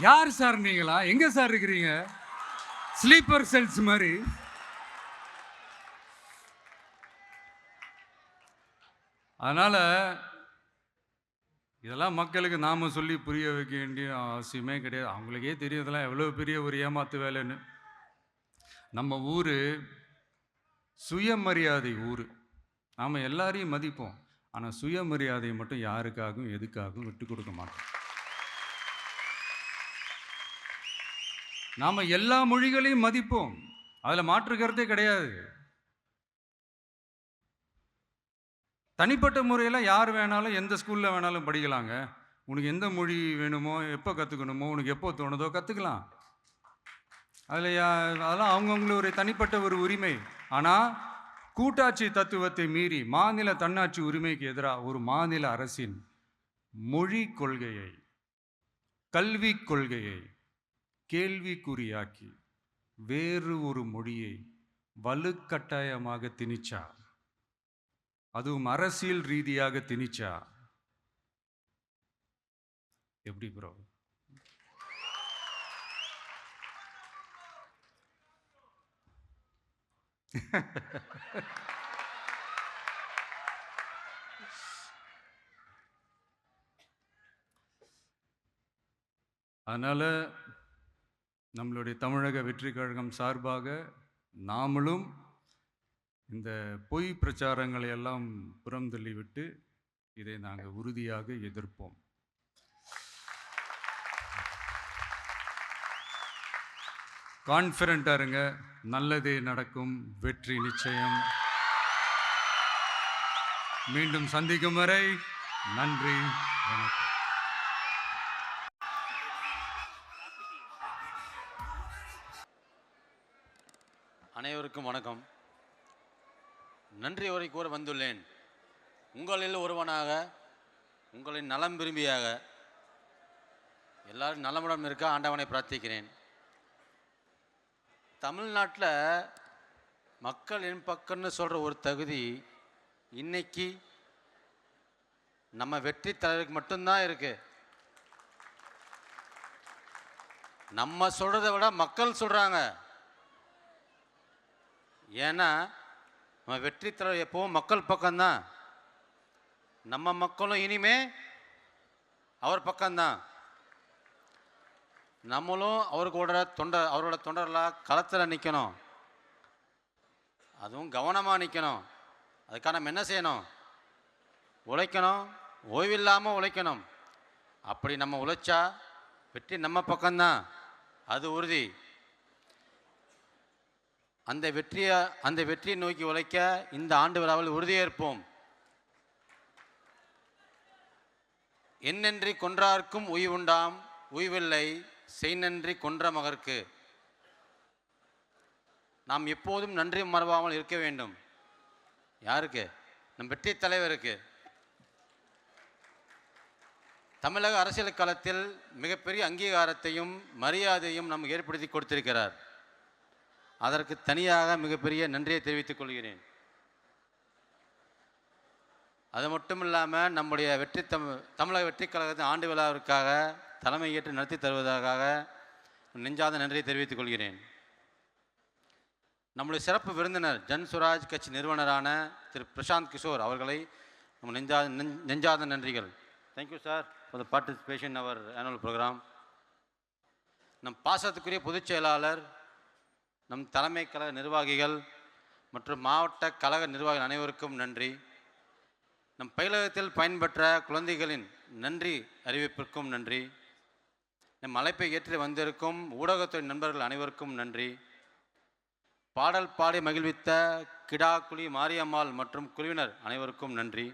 யார் சார் நீங்களா, எங்க சார் இருக்கிறீங்க? ஸ்லீப்பர் செல்ஸ் மாதிரி. அதனால இதெல்லாம் மக்களுக்கு நாம சொல்லி புரிய வைக்க வேண்டிய அவசியமே கிடையாது. அவங்களுக்கே தெரியுதெல்லாம் எவ்வளோ பெரிய ஒரு ஏமாத்து வேலைன்னு. நம்ம ஊர் சுயமரியாதை ஊர், நாம் எல்லாரையும் மதிப்போம். ஆனால் சுயமரியாதையை மட்டும் யாருக்காகவும் எதுக்காகவும் விட்டு கொடுக்க மாட்டோம். நாம் எல்லா மொழிகளையும் மதிப்போம், அதில் மாற்று கருத்தே கிடையாது. தனிப்பட்ட முறையில் யார் வேணாலும் எந்த ஸ்கூலில் வேணாலும் படிக்கலாங்க. உனக்கு எந்த மொழி வேணுமோ, எப்போ கற்றுக்கணுமோ, உனக்கு எப்போ தோணுதோ கற்றுக்கலாம். அதெல்லாம் அவங்கவுங்களுடைய தனிப்பட்ட ஒரு உரிமை. ஆனால் கூட்டாட்சி தத்துவத்தை மீறி மாநில தன்னாட்சி உரிமைக்கு எதிராக ஒரு மாநில அரசின் மொழி கொள்கையை, கல்வி கொள்கையை கேள்விக்குறியாக்கி வேறு ஒரு மொழியை வலுக்கட்டாயமாக திணிச்சா, அதுவும் அரசியல் ரீதியாக திணிச்சா எப்படி ப்ரோ? அதனால் நம்மளுடைய தமிழக வெற்றி கழகம் சார்பாக நாமளும் இந்த பொய் பிரச்சாரங்களை எல்லாம் புறம் தள்ளிவிட்டு இதை நாங்கள் உறுதியாக எதிர்ப்போம். கான்ஃபிடென்ட்டாக இருங்க, நல்லதே நடக்கும், வெற்றி நிச்சயம். மீண்டும் சந்திக்கும் வரை நன்றி, வணக்கம். அனைவருக்கும் வணக்கம். நன்றி உரை கூற வந்துள்ளேன். உங்களில் ஒருவனாக, உங்களின் நலம் விரும்பியாக, எல்லாரும் நலமுடன் இருக்க ஆண்டவனை பிரார்த்திக்கிறேன். தமிழ்நாட்டில் மக்கள் என் பக்கம்னு சொல்கிற ஒரு தகுதி இன்னைக்கு நம்ம வெற்றி தலைவருக்கு மட்டும்தான் இருக்கு. நம்ம சொல்கிறத விட மக்கள் சொல்கிறாங்க. ஏன்னா நம்ம வெற்றி தலைவர் எப்பவும் மக்கள் பக்கம்தான். நம்ம மக்களும் இனிமே அவர் பக்கம்தான். நம்மளும் அவரோட தொண்டர்களாக களத்தில் நிற்கணும். அதுவும் கவனமாக நிற்கணும். அதுக்காக நம்ம என்ன செய்யணும்? உழைக்கணும், ஓய்வில்லாமல் உழைக்கணும். அப்படி நம்ம உழைச்சா வெற்றி நம்ம பக்கம்தான், அது உறுதி. அந்த வெற்றியை நோக்கி உழைக்க இந்த ஆண்டு விழாவில் உறுதியேற்போம். என்னன்றி கொன்றார்க்கும் உய்வுண்டாம் உய்வில்லை செய்நன்றி கொன்ற மகற்கு. நாம் எப்போதும் நன்றி மறவாமல் இருக்க வேண்டும். யாருக்கு? நம் வெற்றி தலைவருக்கு. தமிழக அரசியல் களத்தில் மிகப்பெரிய அங்கீகாரத்தையும் மரியாதையும் நமக்கு ஏற்படுத்தி கொடுத்திருக்கிறார். அதற்கு தனியாக மிகப்பெரிய நன்றியை தெரிவித்துக் கொள்கிறேன். அது மட்டும் இல்லாமல் நம்முடைய தமிழக வெற்றி கழகத்தின் ஆண்டு விழாவிற்காக தலைமையேற்று நடத்தி தருவதற்காக நெஞ்சாத நன்றியை தெரிவித்துக் கொள்கிறேன். நம்முடைய சிறப்பு விருந்தினர் ஜன்சுராஜ் கட்சி நிறுவனரான திரு பிரசாந்த் கிஷோர் அவர்களை நம்ம நெஞ்சாத நன்றிகள். Thank you sir for the participation our annual programme. நம் பாசத்துக்குரிய பொதுச் செயலாளர், நம் தலைமை கழக நிர்வாகிகள் மற்றும் மாவட்ட கழக நிர்வாகிகள் அனைவருக்கும் நன்றி. நம் பயிலகத்தில் பயன்பெற்ற குழந்தைகளின் நன்றி அறிவிப்பிற்கும் நன்றி. நம் அழைப்பை ஏற்றி வந்திருக்கும் ஊடகத்துறை நண்பர்கள் அனைவருக்கும் நன்றி. பாடல் பாடி மகிழ்வித்த கிடாக்குழி மாரியம்மாள் மற்றும் குழுவினர் அனைவருக்கும் நன்றி.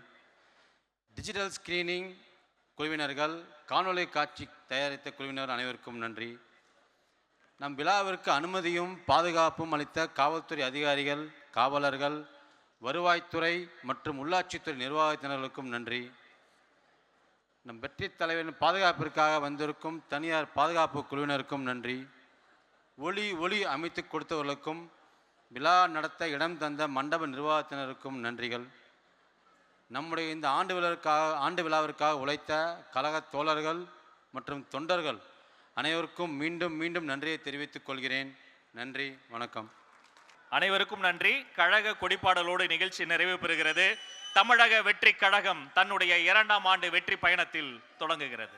டிஜிட்டல் ஸ்கிரீனிங் குழுவினர்கள், காணொளி காட்சி தயாரித்த குழுவினர் அனைவருக்கும் நன்றி. நம் விழாவிற்கு அனுமதியும் பாதுகாப்பும் அளித்த காவல்துறை அதிகாரிகள், காவலர்கள், வருவாய்த்துறை மற்றும் உள்ளாட்சித்துறை நிர்வாகத்தினர்களுக்கும் நன்றி. நம் வெற்றி தலைவரின் பாதுகாப்பிற்காக வந்திருக்கும் தனியார் பாதுகாப்பு குழுவினருக்கும் நன்றி. ஒளி அமைத்து கொடுத்தவர்களுக்கும் விழா நடத்த இடம் தந்த மண்டப நிர்வாகத்தினருக்கும் நன்றிகள். நம்முடைய இந்த ஆண்டு விழாவிற்காக உழைத்த கழக தோழர்கள் மற்றும் தொண்டர்கள் அனைவருக்கும் மீண்டும் நன்றியை தெரிவித்துக் கொள்கிறேன். நன்றி, வணக்கம். அனைவருக்கும் நன்றி. கழக கொடிப்பாடலோடு நிகழ்ச்சி நிறைவு பெறுகிறது. தமிழக வெற்றி கழகம் தன்னுடைய 2ஆம் ஆண்டு வெற்றி பயணத்தில் தொடங்குகிறது.